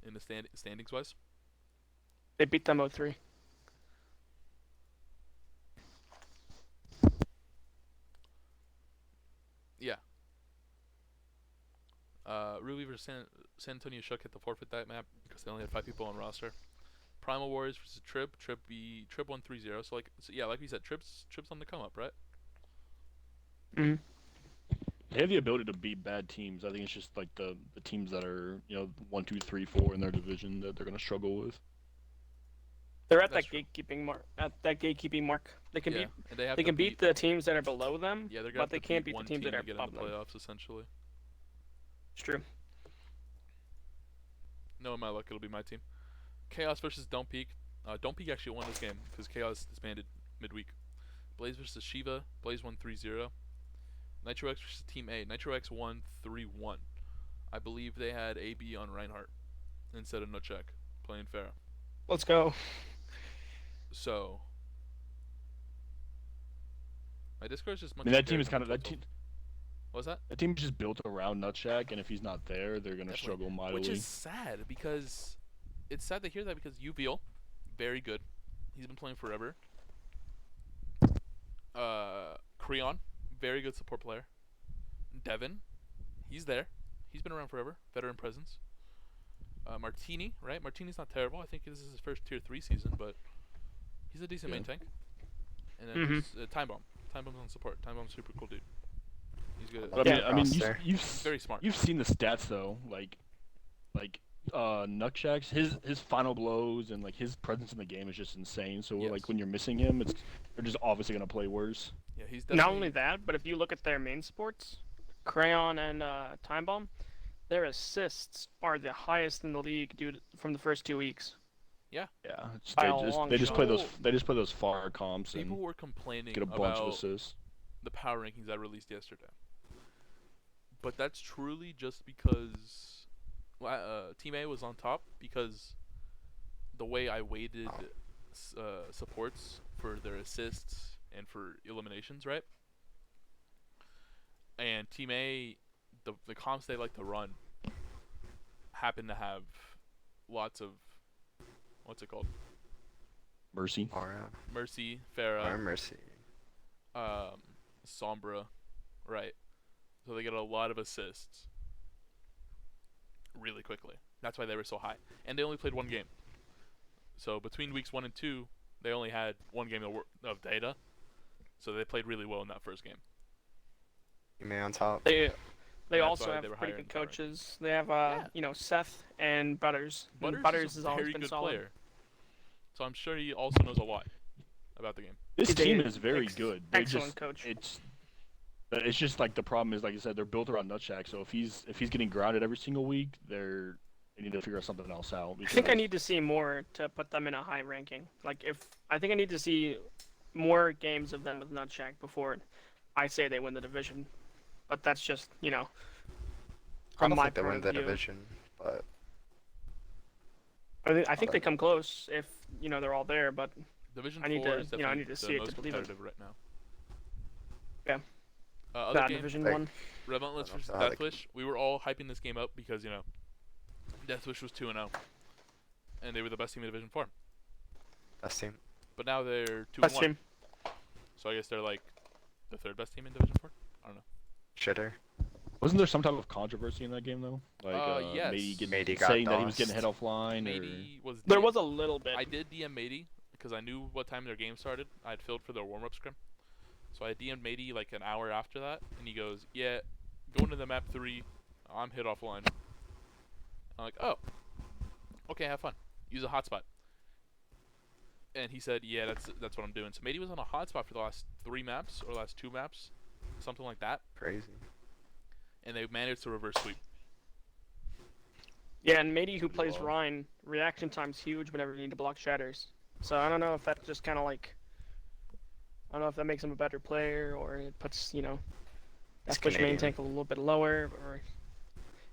in the standings wise. They beat them 0-3. Yeah. Ruby versus San Antonio Shook hit the forfeit that map because they only had 5 people on roster. Primal Warriors versus Trip. Trip won 3-0. So like we said, Trip's on the come up, right? Mm-hmm. They have the ability to beat bad teams. I think it's just like the teams that are 1, 2, 3, 4 in their division that they're gonna struggle with. They're at That's that true. gatekeeping mark. At that gatekeeping mark, they can Yeah, beat. and they have They to can beat the teams that are below them. Yeah, they're gonna but they have to can't beat the one teams team that are to get above into them. playoffs essentially. It's true. No, in my luck, it'll be my team. Chaos versus Don't Peak. Don't Peak actually won this game because Chaos disbanded midweek. Blaze versus Shiva. Blaze won 3-0. Nitro X versus Team A. Nitro X won 3-1. I believe they had AB on Reinhardt instead of Nutcheck playing fair. Let's go. So my Discord's just much. I mean, that team is kind of that team. What's that? That team's just built around Nutsack, and if he's not there, they're gonna Definitely. struggle mightily. Which is sad because it's sad to hear that because Uveal, very good. He's been playing forever. Creon, very good support player. Devin, he's there. He's been around forever. Veteran presence. Martini, right? Martini's not terrible. I think this is his first tier 3 season, but he's a decent main tank. And then there's Time Bomb. Time Bomb's on support. Time Bomb's super cool dude. He's good. But I mean, you've very smart. You've seen the stats though, like Nutsack's his final blows and like his presence in the game is just insane. So Yes. like when you're missing him, they're just obviously gonna play worse. Yeah, he's definitely. Not only that, but if you look at their main sports, Crayon and Time Bomb, their assists are the highest in the league, dude, from the first 2 weeks. Yeah, By a long they just play shot. those far comps People and were complaining get a bunch of about assists. the power rankings I released yesterday. But that's truly just because Team A was on top because the way I weighted supports for their assists and for eliminations, right? And Team A, the comps they like to run happen to have lots of, what's it called? Mercy. Aura. Mercy, Or Pharah, Mercy. Sombra, right? So they get a lot of assists really quickly. That's why they were so high. And they only played 1 game. So between weeks 1 and 2, they only had 1 game of data. So they played really well in that first game. You may on top. They That's also why have they were pretty higher good in power. coaches. They have Seth and Butters. And Butters has is a always very been good solid. player. So I'm sure he also knows a lot about the game. This He's team a is very good. They Excellent just coach. it's just like the problem is like you said they're built around Nutsack. So if he's getting grounded every single week, they need to figure something else out. I think I because- need to see more to put them in a high ranking. I think I need to see more games of them with Nutsack before I say they win the division. But that's just, I from don't my think they point win of the view. division, but I think they come close if they're all there. But Division I need 4 to- is you know, I definitely need to the see it to most believe it. competitive right now. Yeah. Other that game, Division like- 1. Relentless I don't versus know how they Deathwish. We were all hyping this game up because, Deathwish was 2-0. And they were the best team in Division 4. best team. But now they're 2-1. Best team. So I guess they're like the 3rd best team in Division 4? I don't know. Shitter. Wasn't there some type of controversy in that game though? Like yes. Matey got saying that he was dossed. getting head offline or Matey was There DM was a little bit. I did DM Matey because I knew what time their game started. I had filled for their warm-up scrim. So I DM'd Matey like an hour after that, and he goes, "Yeah, going to the map 3, I'm hit offline." I'm like, oh, okay, have fun. Use a hotspot. And he said, yeah, that's what I'm doing. So Matey was on a hotspot for the last 3 maps, or last 2 maps, something like that. Crazy. And they managed to reverse sweep. Yeah, and Matey, who plays Wow. Rhine, reaction time's huge whenever you need to block shatters. So I don't know if that just kind of like, I don't know if that makes him a better player or it puts, you know, He's that push main Canadian. tank a little bit lower. Or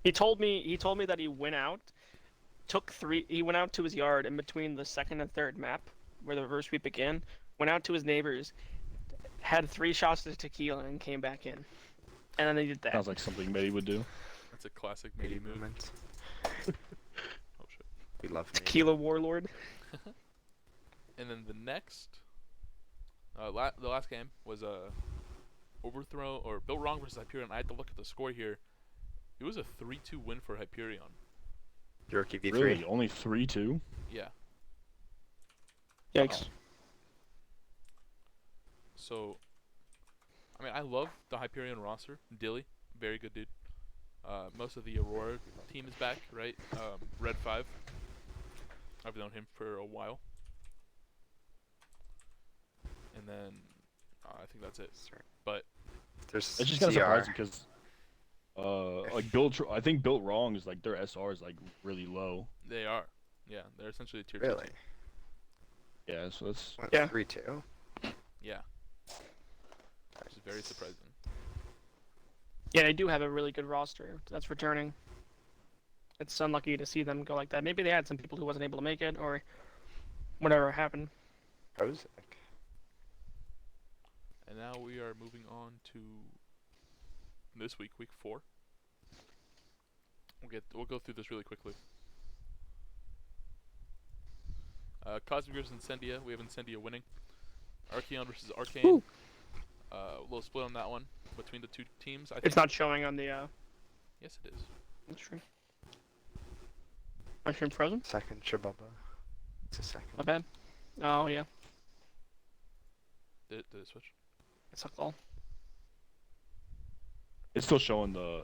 he told me that he went out, he went out to his yard in between the second and third map where the reverse sweep began, went out to his neighbors, had 3 shots of tequila and came back in, and then he did that. Sounds like something Matey would do. That's a classic Matey Matey move. movement. Oh shit. We love Matey. Tequila warlord. And then the next, the last game was Overthrow or Built Wrong versus Hyperion. I had to look at the score here. It was a 3-2 win for Hyperion. Yorkie V3. Really? Only 3-2? Yeah. Yikes. So, I mean, I love the Hyperion roster. Dilly, very good dude. Most of the Aurora team is back, right? Red 5. I've known him for a while. And then, I think that's it. But There's It's just kind of CR. surprising because, like, I think Built Wrong is, like, their SR is, like, really low. they are. Yeah, they're essentially a tier 2 Really? team. Yeah, so that's... Went Yeah. 3-2. Yeah. Which is very surprising. Yeah, they do have a really good roster that's returning. It's unlucky to see them go like that. Maybe they had some people who wasn't able to make it, or whatever happened. Prozac. And now we are moving on to this week, week 4. We'll go through this really quickly. Cosmic versus Incendia. We have Incendia winning. Archeon versus Arcane. Woo. A little split on that one between the 2 teams. I think. It's not showing on the Yes, it is. stream. My stream frozen? Second Chabubba. It's a second. My bad. Oh yeah, Did it switch? it's a call. It's still showing the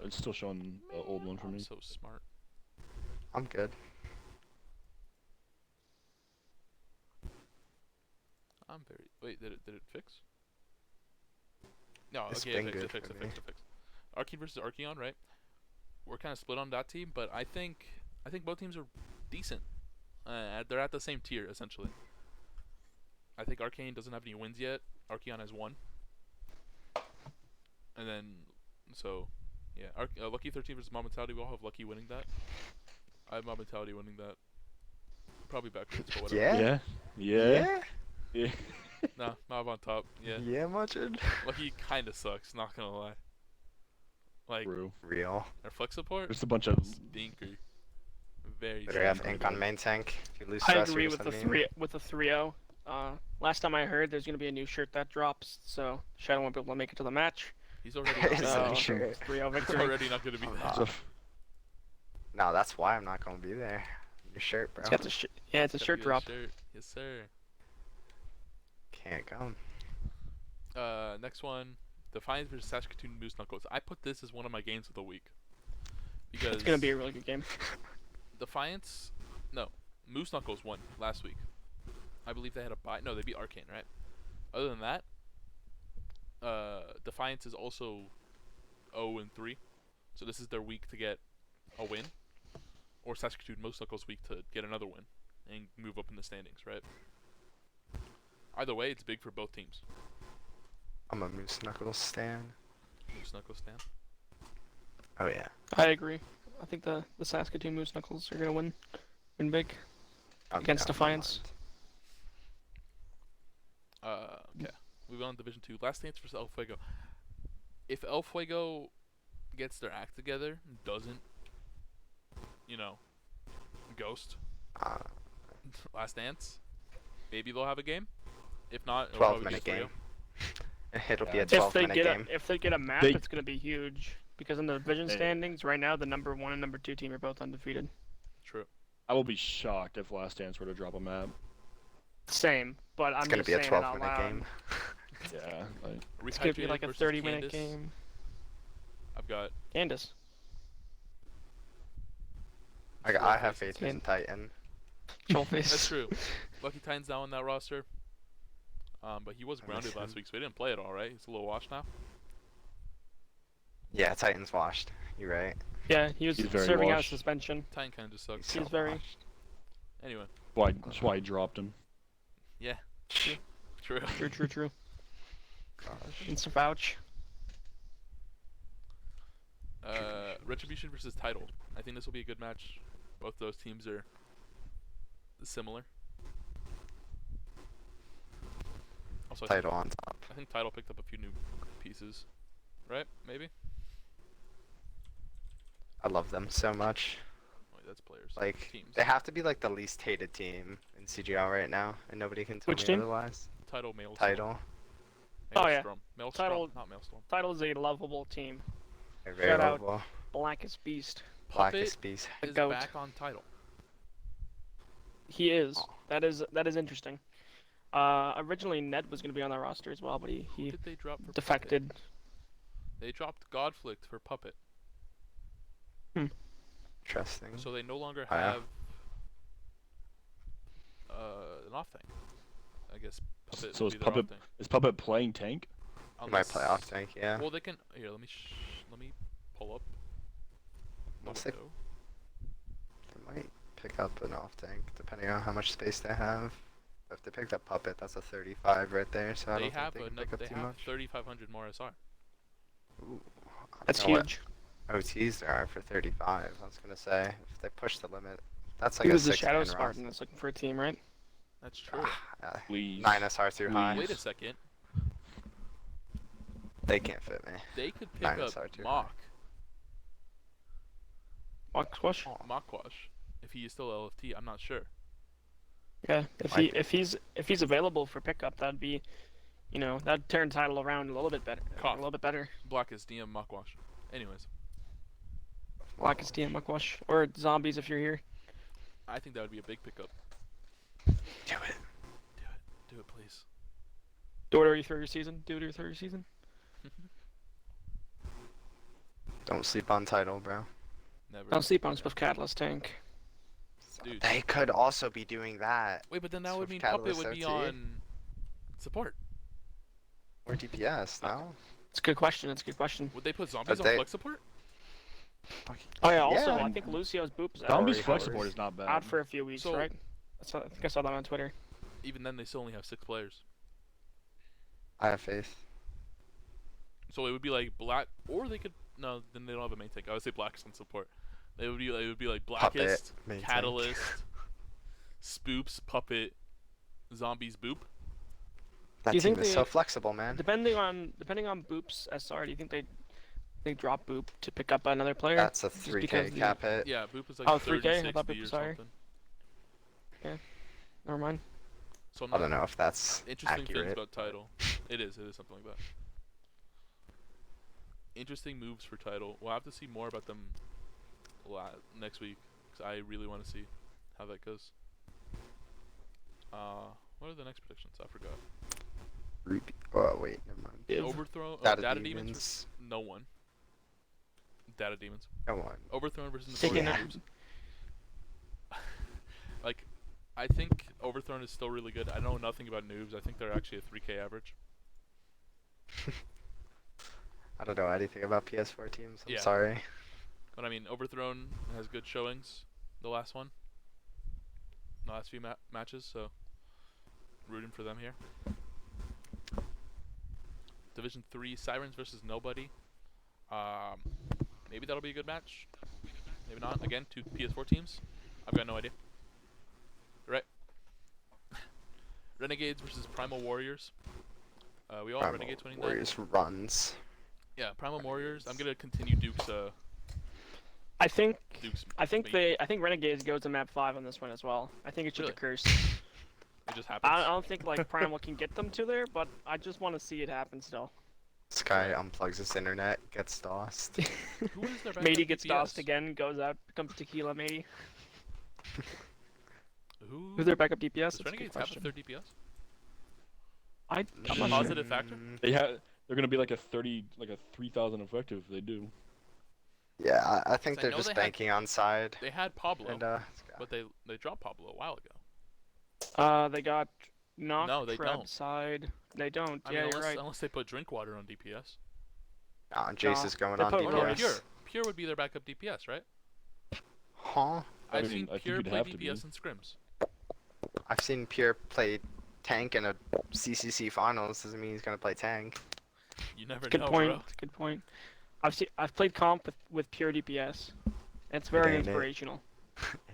old one for I'm me. so smart. I'm good. I'm very. Wait, did it fix? No, It's okay, been it good fixed. for It me. fixed. Arcane versus Archeon, right? We're kind of split on that team, but I think both teams are decent. They're at the same tier essentially. I think Arcane doesn't have any wins yet. Archeon has 1. And then, so, yeah. Lucky 13 versus Mob Mentality. We all have Lucky winning that. I have Mob Mentality winning that. Probably backwards, but whatever. Yeah? Yeah. Yeah. Nah, Mob on top. Yeah. Yeah, Machid? Lucky kind of sucks. Not gonna lie. Like True. Real. their flex support. There's a bunch of Stinker. Very. Better have stinker. ink on main tank. If you lose I stress, agree you're with just the immune. 3-0. Last time I heard, there's gonna be a new shirt that drops, so Shadow won't be able to make it to the match. He's already. Is Not that gonna a be- shirt? 3-0 He's victory. already not gonna be Oh, that. no. So, No, that's why I'm not gonna be there. Your shirt, bro. It's got the yeah, it's a Gotta shirt get a drop. shirt. Yes, sir. Can't come. Next one, Defiance versus Saskatoon Moose Knuckles. I put this as one of my games of the week because It's gonna be a really good game. Defiance, no, Moose Knuckles won last week. I believe they had a bye. No, they beat Arcane, right? Other than that, Defiance is also 0-3, so this is their week to get a win, or Saskatoon Moose Knuckles' week to get another win and move up in the standings, right? Either way, it's big for both teams. I'm a Moose Knuckles stan. Moose Knuckles stand. Oh yeah. I agree. I think the Saskatoon Moose Knuckles are gonna win big. I'm Against down, Defiance. Okay. Moving on to Division 2. Last Dance versus El Fuego. If El Fuego gets their act together, doesn't, ghost Last Dance, maybe they'll have a game. If not, it'll 12 probably minute be a game. 3-0. It'll be Yeah. a If 12 they minute get game. if they get a map, They- it's gonna be huge. Because in the division Hey. standings right now, the number 1 and number 2 team are both undefeated. True. I will be shocked if Last Dance were to drop a map. Same, but I'm It's gonna just be a saying 12 it out minute loud. game. Yeah. Like, It's gonna be Rehydrated like a versus 30-minute Candace. game. I've got Candace. I have faith in Can't- Titan. Trollface. That's true. Lucky Titan's now on that roster. But he was grounded last week, so he didn't play at all, right? He's a little washed now. Yeah, Titan's washed. You're right. Yeah, he was He's very serving out a washed. suspension. Titan kind of just sucks. so He's very- washed. Anyway, That's why I dropped him. yeah, true. True. Gosh. Insta vouch. Retribution versus Title. I think this will be a good match. Both those teams are similar. Also, Title on top. I think Title picked up a few new pieces, right? Maybe. I love them so much. Wait, that's players. Like, teams. they have to be like the least hated team in CGL right now, and nobody can tell Which me team? otherwise. Title, Maelstrom. Title. Oh, yeah. Maelstrom. Maelstrom, Title- not Maelstrom. Title is a lovable team. They're very Shout out. lovable. Blackest Beast. Blackest Beast. The Is goat. back on Title. He is. Aw. That is interesting. Originally Ned was gonna be on that roster as well, but Who he did they drop for Puppet? defected. They dropped Godflict for Puppet, Interesting. so they no longer Oh, yeah. have an off tank. I guess Puppet So will is be their off Puppet- tank. Is Puppet playing tank? He might play off tank, yeah. Well, they can. Here, let me pull up. the Unless they- window. They might pick up an off tank, depending on how much space they have. If they picked up Puppet, that's a 35 right there, so I They don't have think they can pick up they too have much. 3,500 more SR. Ooh, I That's don't know what huge. OTs there are for 35. I was gonna say, if they push the limit, that's like He a was the 6-man ShadowSpartan roster. that's looking for a team, right? That's true. Please. 9 SR too high. Wait a second. They can't fit me. They could pick Nine up SR too high. Mock Mock squash. Oh, Mockwash if he is still LFT. I'm not sure. Yeah. If Might if he's available for pickup, that'd be, that'd turn Title around a little bit better. Cough. A little bit better. Blackest DM Mockwash. Anyways, Blackest DM Muckwash or zombies if you're here. I think that would be a big pickup. do it. Do it, please. Do it every third season. Do it every third season. Don't sleep on Title, bro. Never. Don't sleep on Swift Catalyst tank. Dude. They could also be doing that. Wait, but then that would Swift mean Puppet Catalyst would be OT. on support. Or DPS, no? It's a good question. It's a good question. Would they put zombies on they- flex support? Oh yeah. Also, Yeah. I think Lucio's boop's Zombies Already flex covers. support is not bad. out for a few weeks, So- right? I think I saw that on Twitter. Even then, they still only have 6 players. I have faith. So it would be like Black, or they could no. Then they don't have a main tank. I would say Blackest on support. It would be like Blackest, main tank. Catalyst, Spoops, Puppet, Zombies, Boop. That Do you team think is they- so flexible, man. Depending on Boop's SR, do you think they drop Boop to pick up another player? That's a Just 3K because the- cap hit. Yeah, Boop is like Oh, 30, 3K? I 60 thought Boop or was higher. something. Never mind. So I'm I don't know if that's Interesting things accurate. about Title. It is something like that. Interesting moves for Title. We'll have to see more about them next week, because I really want to see how that goes. What are the next predictions? I forgot. Oh, wait, never mind. If- Overthrow. Data, Data demons. Demons. Versus no one. Data Demons. Come on. Overthrown versus Taking Notorious Noobs. Like, I think Overthrown is still really good. I know nothing about noobs. I think they're actually a 3K average. I don't know anything about PS4 teams. I'm Yeah. sorry. But I mean, Overthrown has good showings. The last one. The last few matches, so rooting for them here. Division 3, Sirens versus Nobody. Maybe that'll be a good match. Maybe not. Again, 2 PS4 teams. I've got no idea. Right. Renegades versus Primal Warriors. We all have Primal Renegades winning that. Warriors runs. Yeah, Primal Warriors. I'm gonna continue Duke's. I think Duke's. I think mate. Renegades go to map 5 on this one as well. I think it's just Really? a curse. It just happens. I don't think like Primal can get them to there, but I just want to see it happen still. Sky unplugs his internet, gets DOSed. Who is their backup Matey gets DPS? DOSed again, goes out, becomes Tequila Matey. Who? Who's their backup DPS? Does That's a good Renegades have a question. third DPS? I'm A not sure. positive factor? They're gonna be like a 30, like a 3,000 effective if they do. Yeah, I think 'Cause I they're know just they had- banking on side. They had Pablo, And but they dropped Pablo a while ago. They got knock No, they trap don't. side. They don't. I Yeah, mean, you're right. unless they put Drinkwater on DPS. Jace Nah, is going they on put Or no, Royce. DPS. Pure would be their backup DPS, right? Huh? I I've mean, seen I think Pure you'd play have to be. DPS in scrims. I've seen Pure play tank in a CCC finals. Doesn't mean he's gonna play tank. You never Good know, point. bro. Good point. I've played comp with pure DPS. It's very ain't it. inspirational.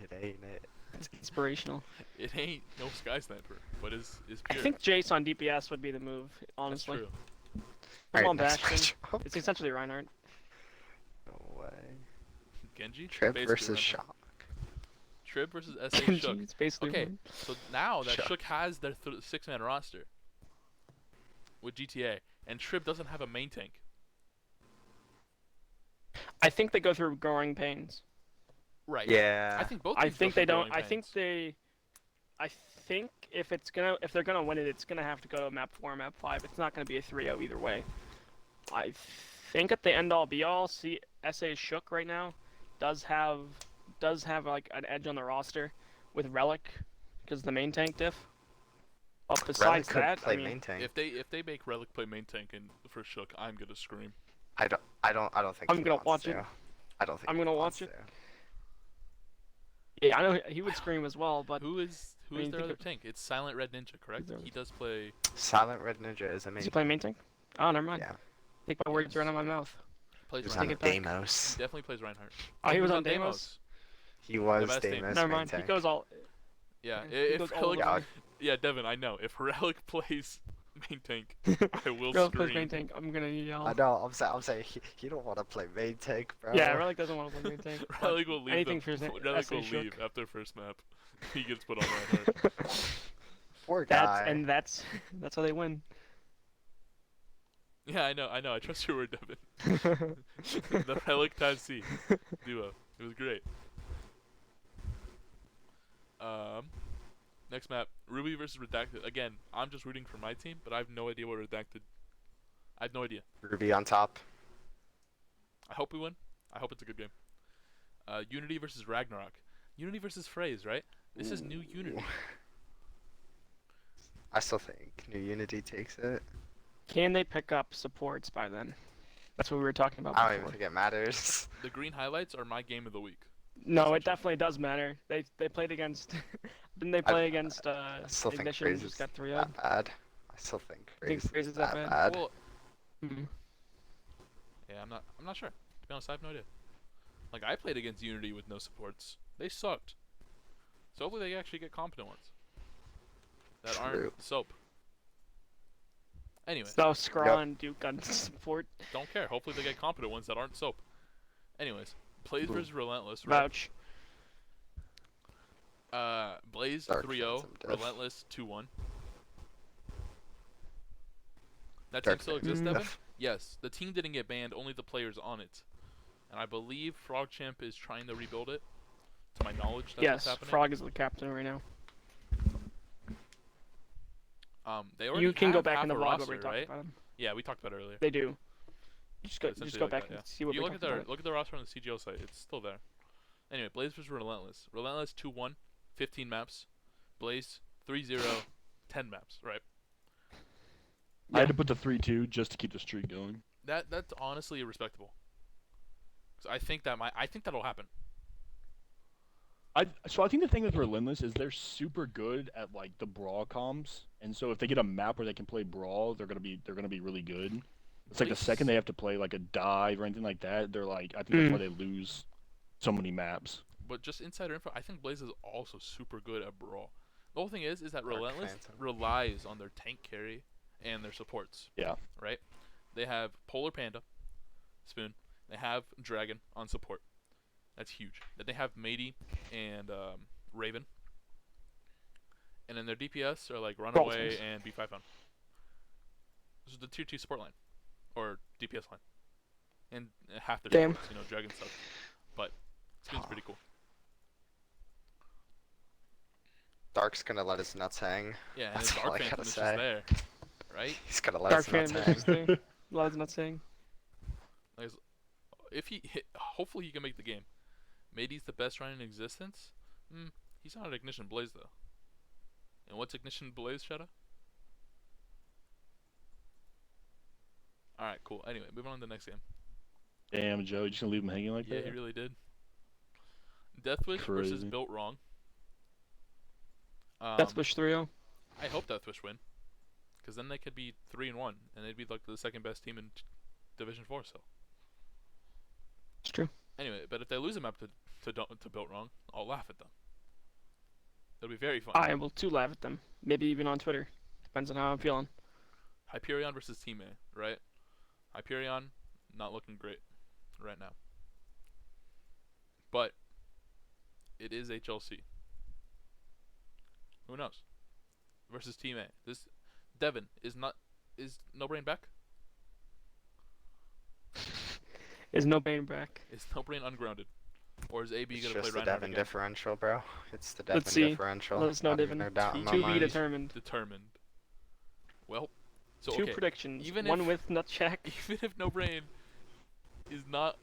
It ain't it. It's inspirational. It ain't no Sky Sniper, but is I Pure. think Jace on DPS would be the move, That's honestly. true. Come on, next Bastion. matchup. It's essentially Reinhardt. No way. Genji? Trip Basically versus Reinhardt. Shock. Trip versus SA Shook. It's basically Okay, one. so now that Shook. Shook has their 6-man roster with GTA, and Trip doesn't have a main tank. I think they go through growing pains. Right. Yeah. I think both. I teams think go they through don't. growing I think pains. they. I think if they're gonna win it, it's gonna have to go to map 4, map 5. It's not gonna be a 3-0 either way. I think at the end all be all, SA Shook right now does have like an edge on the roster with Relic because the main tank diff. But Relic besides could that, play I mean, main tank. If they make Relic play main tank and for Shook, I'm gonna scream. I don't think I'm he gonna wants watch to. it. I don't think I'm he gonna wants watch it. to. yeah, I know he would scream as well, but Who is I mean, their think other of- tank? It's Silent Red Ninja, correct? there- He does play. Silent Red Ninja is does he amazing. play main tank? Oh, never mind. Yeah. Take my words right out of my mouth. Plays He was Reinhardt. on take it back. Deimos. Definitely plays Reinhardt. Oh, he was was on Deimos. He was best Deimos Deimos. Never main mind. He tank. goes all. Yeah. He If goes all Relic, over. yeah, Devin, I know. If Relic plays main tank, I will Relic plays scream. main tank. I'm gonna yell. I know. I'm saying he don't want to play main tank, bro. Yeah, Relic doesn't want to play main tank. but Relic will leave. anything for SA Relic will Shook. leave after first map. He gets put on Reinhardt. Poor guy. That's how they win. Yeah, I know. I trust your word, Devin. The Relic Taz C duo. It was great. Next map, Ruby versus Redacted. Again, I'm just rooting for my team, but I have no idea what Redacted. I have no idea. Ruby on top. I hope we win. I hope it's a good game. Unity versus Ragnarok. Unity versus Phrase, right? This is new Unity. I still think New Unity takes it. Can they pick up supports by then? That's what we were talking about I don't even before. think it matters. The green highlights are my game of the week. No, essentially. it definitely does matter. They played against. Didn't they play against I still think Ignition? Phrase Just is got 3 that bad. I still think Think Phrase Phrase is is that that bad? bad. Well, Mhm. yeah, I'm not sure. To be honest, I have no idea. Like, I played against Unity with no supports. They sucked. So hopefully they actually get competent ones that True. aren't soap. Anyway, So Scraw and Duke got support. don't care. Hopefully they get competent ones that aren't soap. Anyways, Blaze versus Relentless. Right? Vouch. Blaze Dark 3-0, Phantom Death. Relentless 2-1. That Dark team still Phantom exists, Death. Devin? Yes. The team didn't get banned, only the players on it. And I believe Frog Champ is trying to rebuild it. To my knowledge, that's what's Yes, happening. Frog is the captain right now. They already You can go have back half in the a vlog roster, where we talked right? about them. Yeah, we talked about it earlier. They do. You just go Essentially like back that, and yeah. see what You we look at talked their about. look at the roster on the CGO site. It's still there. Anyway, Blaze versus Relentless. Relentless 2-1, 15 maps. Blaze 3-0, 10 maps. Right. I had to put the 3-2 just to keep the streak going. That's honestly respectable. 'Cause I think that'll happen. So I think the thing with Relentless is they're super good at like the brawl comms, and so if they get a map where they can play brawl, they're gonna be really good. It's like the Blaze- second they have to play like a dive or anything like that, they're like I think that's why they lose so many maps. But just insider info, I think Blaze is also super good at brawl. The whole thing is that Dark Relentless Phantom. relies on their tank carry and their supports. Yeah. Right? They have Polar Panda, Spoon. They have Dragon on support. That's huge. Then they have Matey and Raven. And then their DPS are like Runaway Brawlers. and B5 Found. This is the tier 2 support line. Or DPS line. And half their Damn. supports, Dragon stuff. But Spoon's pretty cool. Dark's gonna let his nuts hang. Yeah, and That's his all I Dark Phantom gotta is just say. there. Right? He's gonna let Dark his nuts Phantom is hang. just there. Lad's not saying. if he hit, hopefully he can make the game. Mady's the best run in existence. He's not an Ignition Blaze though. And what's Ignition Blaze, Shadow? All right, cool. Anyway, moving on to the next game. Damn, Joe, you just gonna leave him hanging like Yeah, that? he really did. Deathwish versus Crazy. Built Wrong. Deathwish 3-0. I hope Deathwish win, because then they could be 3-1, and they'd be like the second best team in Division 4. So It's true. anyway, but if they lose a map to Built Wrong, I'll laugh at them. It'll be very fun. I will too laugh at them. Maybe even on Twitter. Depends on how I'm feeling. Hyperion versus Team A, right? Hyperion not looking great right now, but it is HLC. Who knows? Versus Team A. This Devin is No Brain back? Is no Bane back? Is No Brain ungrounded? Or is AB It's gonna play just the Reinhardt Devin again? differential, bro. It's the Devin Let's see. differential. Let us know, Not even Devin. a doubt in my To be mind. determined. Determined. Well, so Two okay. predictions. Even one if- with Nutcheck. Even if No Brain is not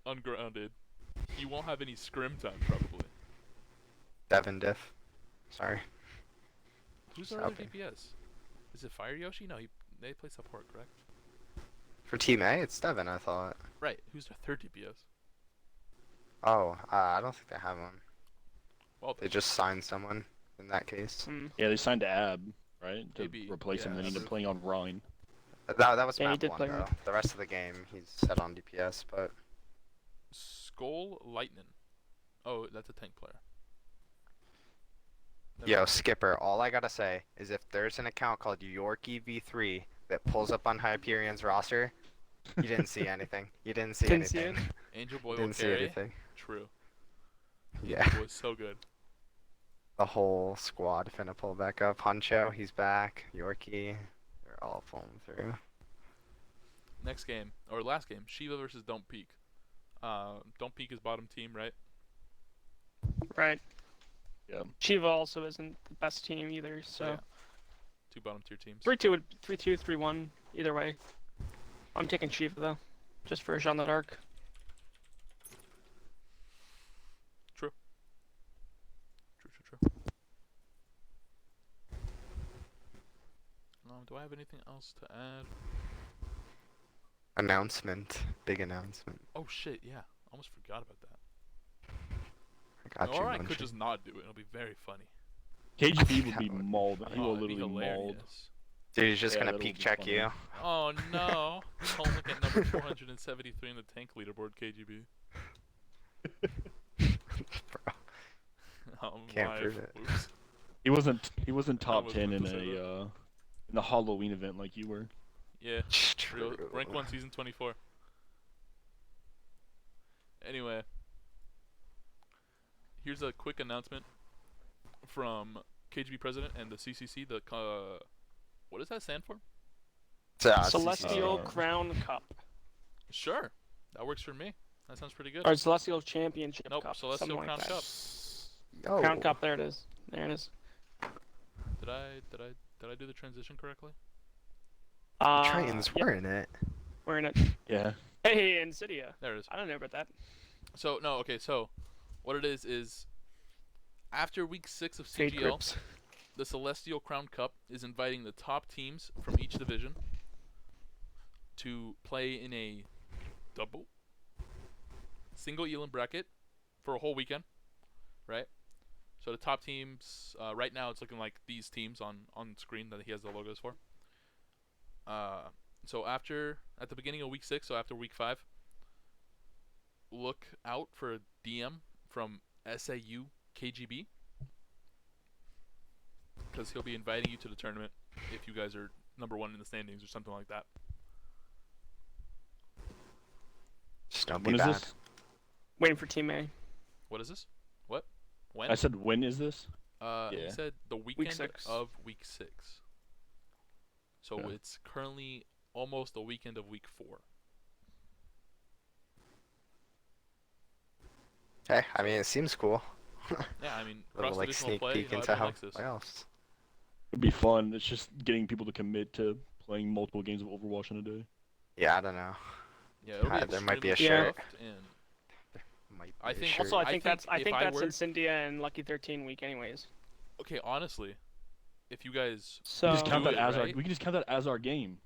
ungrounded, he won't have any scrim time probably. Devin diff. Sorry. Who's our other Okay. DPS? Is it Fire Yoshi? No, they play support, correct? For Team A, it's Devin, I thought. Right. Who's their third DPS? Oh, I don't think they have one. Well, They just signed someone in that case. Yeah, they signed Ab, right? To Maybe, replace him, yeah, then he ended Ab. up playing on Rhine. That was Yeah, he map did 1, play though. right. The rest of the game, he's set on DPS, but... Skull Lightning. Oh, that's a tank player. Never Yo, mind. Skipper, all I gotta say is if there's an account called Yorkie V3 that pulls up on Hyperion's roster, you didn't see anything. You didn't see Didn't see anything. Angel Boy will Didn't see carry. anything. True. Yeah. Angel Boy's so good. The whole squad finna pull back up. Huncho, he's back. Yorkie, they're all pulling through. Next game, or last game, Shiva versus Don't Peek. Don't Peek is bottom team, right? Right. Yeah. Shiva also isn't the best team either, so yeah. Two bottom tier teams. 3-2, 3-2, 3-1, either way. I'm taking Shiva though, just for Jean the Dark. True. Do I have anything else to add? Announcement. Big announcement. Oh shit, yeah. Almost forgot about that. I got you, Or I could Munchie. just not do it. It'll be very funny. KGB would be That would- mauled. He will Oh, it'd be literally mauled. hilarious. Dude, he's just Yeah, gonna that'll peek be check funny. you. Oh no! Home at number 473 in the tank leaderboard, KGB. Bro. Can't prove it. Oops. He wasn't top was 10 in about to say in the Halloween event like you were. Yeah. True. Rank 1 season 24. Anyway, here's a quick announcement from KGB president and the CCC. What does that stand for? Celestial Uh, Crown Cup. Sure, that works for me. That sounds pretty good. Or Celestial Championship Nope, Cup. Celestial something Crown like Cup. that. Oh. Crown Cup, there it is. There it is. Did I do the transition correctly? Tritons yep, were in it. we're in it. Yeah. Hey, Insidia. There it is. I don't know about that. So no, okay. So what it is after week 6 of Fade CGL, grips. the Celestial Crown Cup is inviting the top teams from each division to play in a double single Elam bracket for a whole weekend, right? So the top teams, right now it's looking like these teams on screen that he has the logos for. So at the beginning of week 6, so after week 5, look out for a DM from SAU KGB, because he'll be inviting you to the tournament if you guys are number 1 in the standings or something like that. Just don't When be is bad. this? Waiting for Team A. What is this? What? When? I said when is this? He yeah. said the weekend 6. of week 6. So Okay. it's currently almost the weekend of week 4. Hey, I mean, it seems cool. Yeah, I mean, Little like cross-divisional sneak play, peek you know, into everyone how likes this. playoffs. It'd be fun. It's just getting people to commit to playing multiple games of Overwatch in a day. Yeah, I don't know. Yeah, it'll be There might be a extremely shirt. soft, and Might I be a think- shirt. Also, I I think think that's I if think I that's were- in Cynthia and Lucky 13 week, anyways. okay, honestly, if you guys So We just count do that it, as right? we can just count that as our game.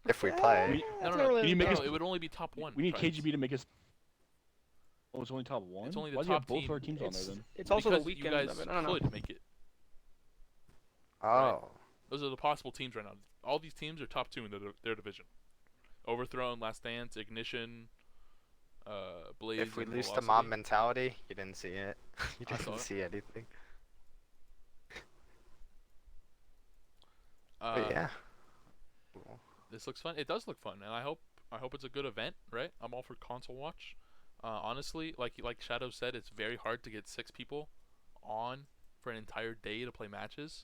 If we play. We- no, It's no, not really Can you make no, us- it would only be top one. We need friends. KGB to make us. Oh, it's only top one. only the Why do you have top both team. our teams on there then? It's also the Because weekend you guys of it. I don't know. could make it. Oh. Those are the possible teams right now. All these teams are top 2 in their division. Overthrown, Last Dance, Ignition, Blaze. If we and lose to Velocity. mob mentality, you didn't see it. You I saw didn't it. see anything. Uh, But yeah. Cool. This looks fun. It does look fun, and I hope it's a good event, right? I'm all for console watch. Honestly, like Shadow said, it's very hard to get 6 people on for an entire day to play matches.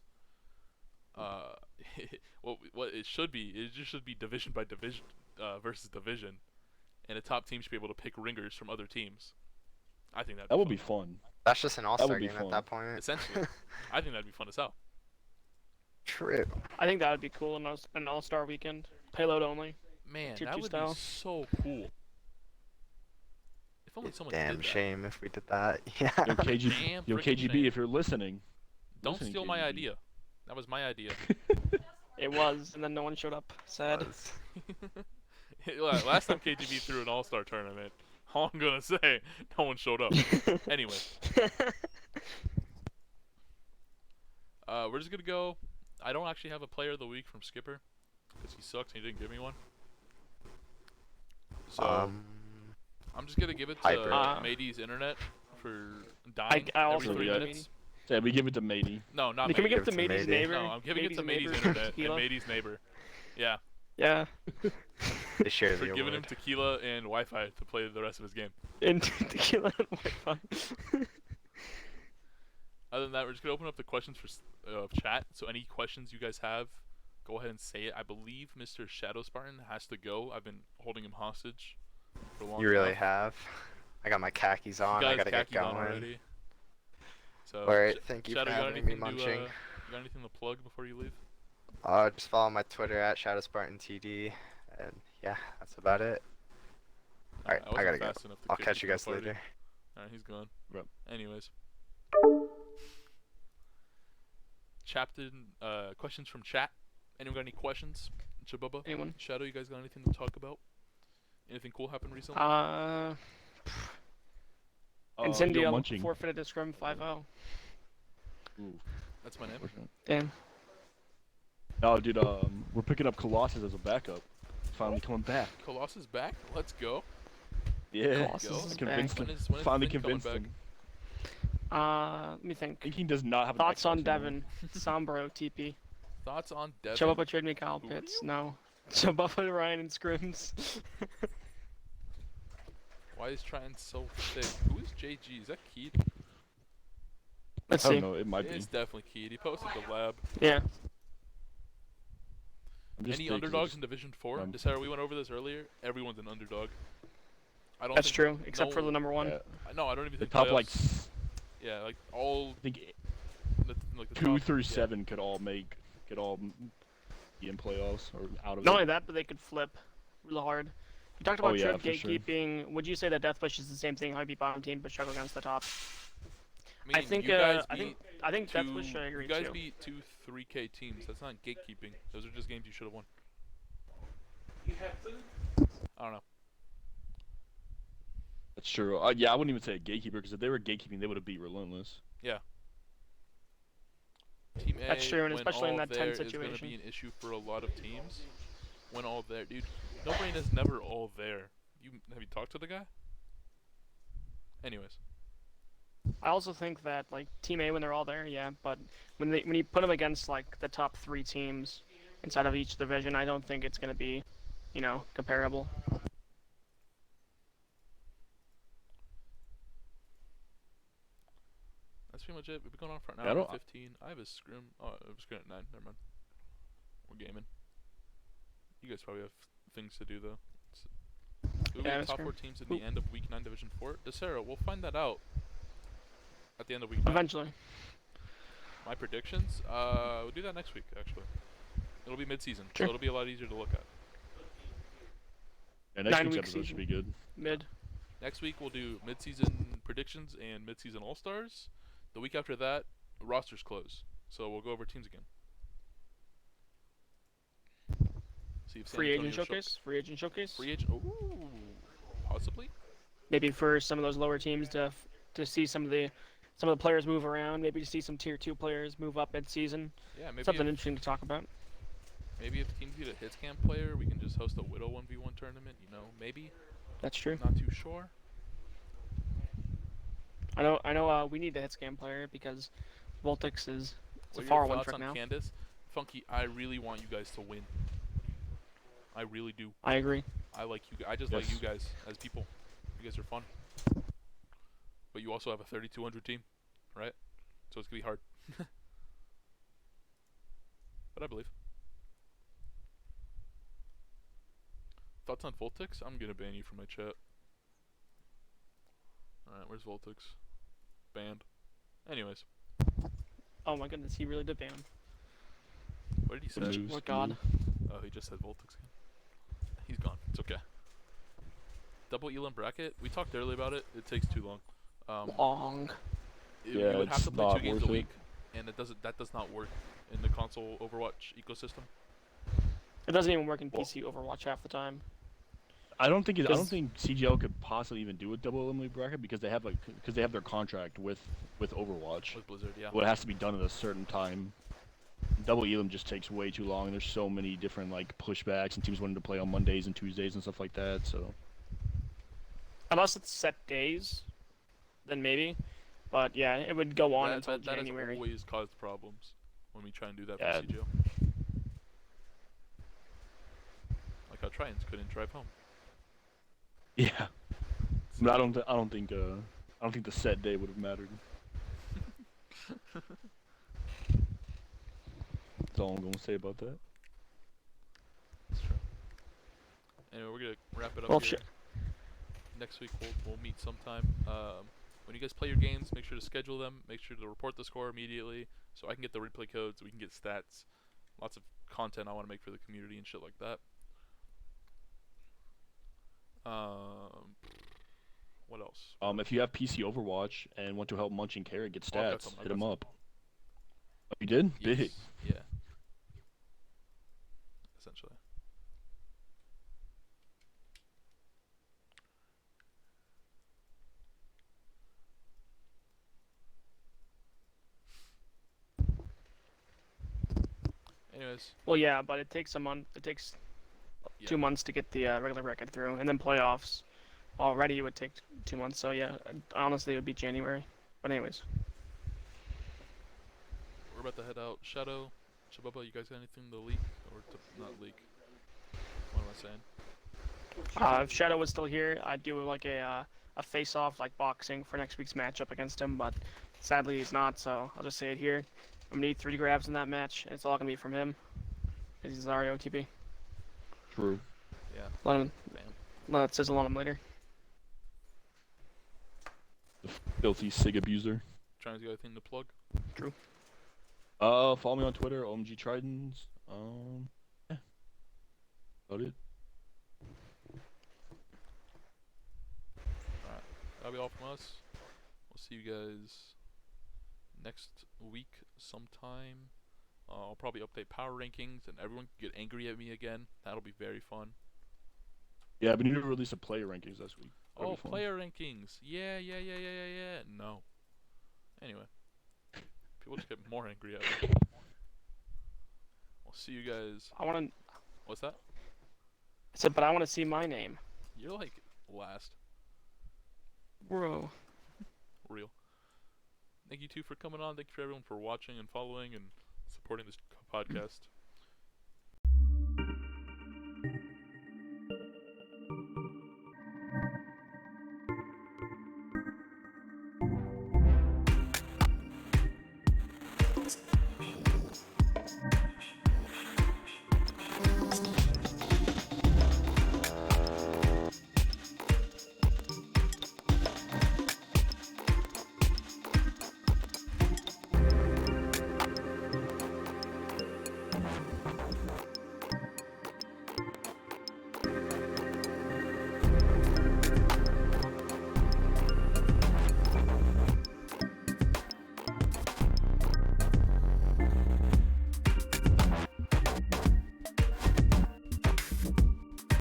What it should be, it just should be division by division versus division, and a top team should be able to pick ringers from other teams. I think That would be fun. That's just an all-star would be game fun. at that point. essentially. I think that'd be fun as hell. True. I think that would be cool in an all-star weekend, payload only. Man, Tier that 2 would style. be so cool. If only someone Damn did that. shame if we did that. Yeah. Yo, KGB, Damn yo, freaking KGB, shame. if you're listening, Don't listening, steal my KGB. idea. That was my idea. It was, and then no one showed up. Sad. Was. Last time KGB threw an all-star tournament, all I'm gonna say, no one showed up. Anyway, we're just gonna go. I don't actually have a player of the week from Skipper, because he sucks and he didn't give me one. So I'm just gonna give it to Hybrid. Matey's internet for dying I also every 3 give it to minutes. Yeah, we give it to Matey. No, not Can we Matey. give it to Give it to Matey's Matey. neighbor? No, I'm giving it to Matey's neighbor, internet and Tequila? Matey's neighbor. Yeah, Yeah. They share for the giving him award. tequila and Wi-Fi to play the rest of his game. And tequila and Wi-Fi. Other than that, we're just gonna open up the questions for chat. So any questions you guys have, go ahead and say it. I believe Mr. ShadowSpartan has to go. I've been holding him hostage for a long You really time. have. I got my khakis on. Got I his gotta get khakis on going. already. So, Alright, thank you Shadow, for you got having me anything munching. you got anything to plug before you leave? Just follow my Twitter at ShadowSpartanTD, and yeah, that's about it. Alright, I wasn't gotta go. fast enough to I'll kick catch you from the guys party. later. Alright, he's gone. Rep. Anyways. Questions from chat. Anyone got any questions? Chabubba? Anyone? Shadow, you guys got anything to talk about? Anything cool happened recently? Yo, Incendio munching. forfeited to Scrim 5-0. Ooh, That's my name. unfortunate. Damn. No, dude, we're picking up Colossus as a backup. Finally coming back. Colossus back? Let's go. Yeah, Colossus Go. is I convinced When him. is Finally Finn coming convinced back? him. Let me think. I think he does not have an Thoughts on Xbox Devin? Sombro TP. Thoughts on Devin? Chabubba trade me Kyle Who? Pitts. No. Chabubba, Ryan, and Scrims. Why is trying so thick? Who is JG? Is that Keed? Let's I see. don't know. It might be. It's definitely Keed. He posted the lab. Yeah. I'm just Any thinking, 'cause underdogs it's- in Division 4? um, Desire, we went over this earlier. Everyone's an underdog. I don't That's think, true, except for no- the number one. yeah, No, I don't even the think top like playoffs- Yeah, like all I think like the 2 top, through yeah. 7 could all be in playoffs or out of Not it. only that, but they could flip real hard. You talked about Oh, yeah, trip for sure. gatekeeping. Would you say that Deathwish is the same thing? How you beat bottom team but struggle against the top? I, I mean, think. you guys I beat think two, Deathwish. I agree You guys too. beat 2 3K teams. That's not gatekeeping. Those are just games you should have won. I don't know. That's true. Yeah, I wouldn't even say a gatekeeper because if they were gatekeeping, they would have beat Relentless. Team A, That's true, and when especially in all that 10 there is gonna situation. be an issue for a lot of teams. When all there, dude. No brain is never all there. Have you talked to the guy? Anyways, I also think that like Team A when they're all there, yeah, but when you put them against like the top 3 teams inside of each division, I don't think it's gonna be, comparable. that's pretty much it. We've been going on for an Yeah, I hour and don't- 15. I have a scrim. Oh, I was scrim at 9. Never mind. We're gaming. You guys probably have things to do though. Who will Yeah, be the that's top true. 4 teams at Who- the end of Week 9 Division 4? DeSera, we'll find that out at the end of Week 9. Eventually. My predictions? We'll do that next week, actually. It'll be mid-season, Sure. so it'll be a lot easier to look at. And And next 9 week's week episode should season. be good. Mid. Next week we'll do mid-season predictions and mid-season all-stars. The week after that, rosters close, so we'll go over teams again. See if San Free agent Antonio showcase. Free agent showcase. Free agent. Ooh, possibly. Maybe for some of those lower teams to see some of the players move around. Maybe to see some tier 2 players move up mid-season. Yeah, maybe Something if, interesting to talk about. maybe if teams need a hits camp player, we can just host a Widow 1v1 tournament. You know, maybe. That's true. Not too sure. I know. We need the hit scan player because Voltix is it's What a are far your one thoughts trick on now. Candace? Funky, I really want you guys to win. I really do. I agree. I like you. I just like you Yes. guys as people. You guys are fun. But you also have a 3,200 team, right? So it's gonna be hard. But I believe. Thoughts on Voltix? I'm gonna ban you from my chat. Alright, where's Voltix? Banned. Anyways, Oh my goodness, he really did ban him. what did he Good say? moves, Oh good God. moves. Oh, he just said Voltix again. He's gone. It's okay. Double Elam bracket. We talked earlier about it. It takes too long. Long. You Yeah, would have it's to play not 2 games a worth it. week, and that does not work in the console Overwatch ecosystem. It doesn't even work in Well- PC Overwatch half the time. I don't think Because- CGL could possibly even do a double eliminate bracket because they have their contract with Overwatch. With Blizzard, yeah. Well, it has to be done at a certain time. Double Elam just takes way too long. There's so many different like pushbacks and teams wanting to play on Mondays and Tuesdays and stuff like that. So Unless it's set days, then maybe. But yeah, it would go on until that has January. always caused problems when we try and do that Yeah. for CGL. Like how Trions couldn't drive home. yeah, but I don't think the set day would have mattered. That's all I'm gonna say about that. That's true. Anyway, we're gonna wrap it up Well, here. Next week we'll meet sometime. When you guys play your games, make sure to schedule them. Make sure to report the score immediately, so I can get the replay codes. We can get stats. Lots of content I want to make for the community and shit like that. What else? If you have PC Overwatch and want to help Munch and Carrot get Oh, I've got stats, some, I've hit got them some. up. Oh, you did? Yes. Big. Yeah. Essentially. Anyways, Well, yeah, but it takes a month. It takes yeah. 2 months to get the regular record through, and then playoffs. Already, it would take 2 months. So yeah, honestly, it would be January. But anyways, We're about to head out. Shadow, Chabubba, you guys got anything to leak or to not leak? What am I saying? if Shadow was still here, I'd do like a face-off like boxing for next week's matchup against him. But sadly, he's not. So I'll just say it here. I'm gonna need 3 grabs in that match, and it's all gonna be from him. 'Cause he's our OTP. True. Yeah. Let Bam. it sizzle on him later. The filthy sig abuser. Trying to get anything to plug? Follow me on Twitter, OMG Tridents. Yeah. About it. Alright. That'll be all from us. We'll see you guys next week sometime. I'll probably update power rankings and everyone can get angry at me again. That'll be very fun. Yeah, but you need to release a player rankings this week. That'll Oh, be fun. player rankings. Yeah. No. Anyway. People just get more angry at me. We'll see you guys. I want to. What's that? I said, but I want to see my name. You're like last. Bro. Real. Thank you two for coming on. Thank you for everyone for watching and following and supporting this podcast.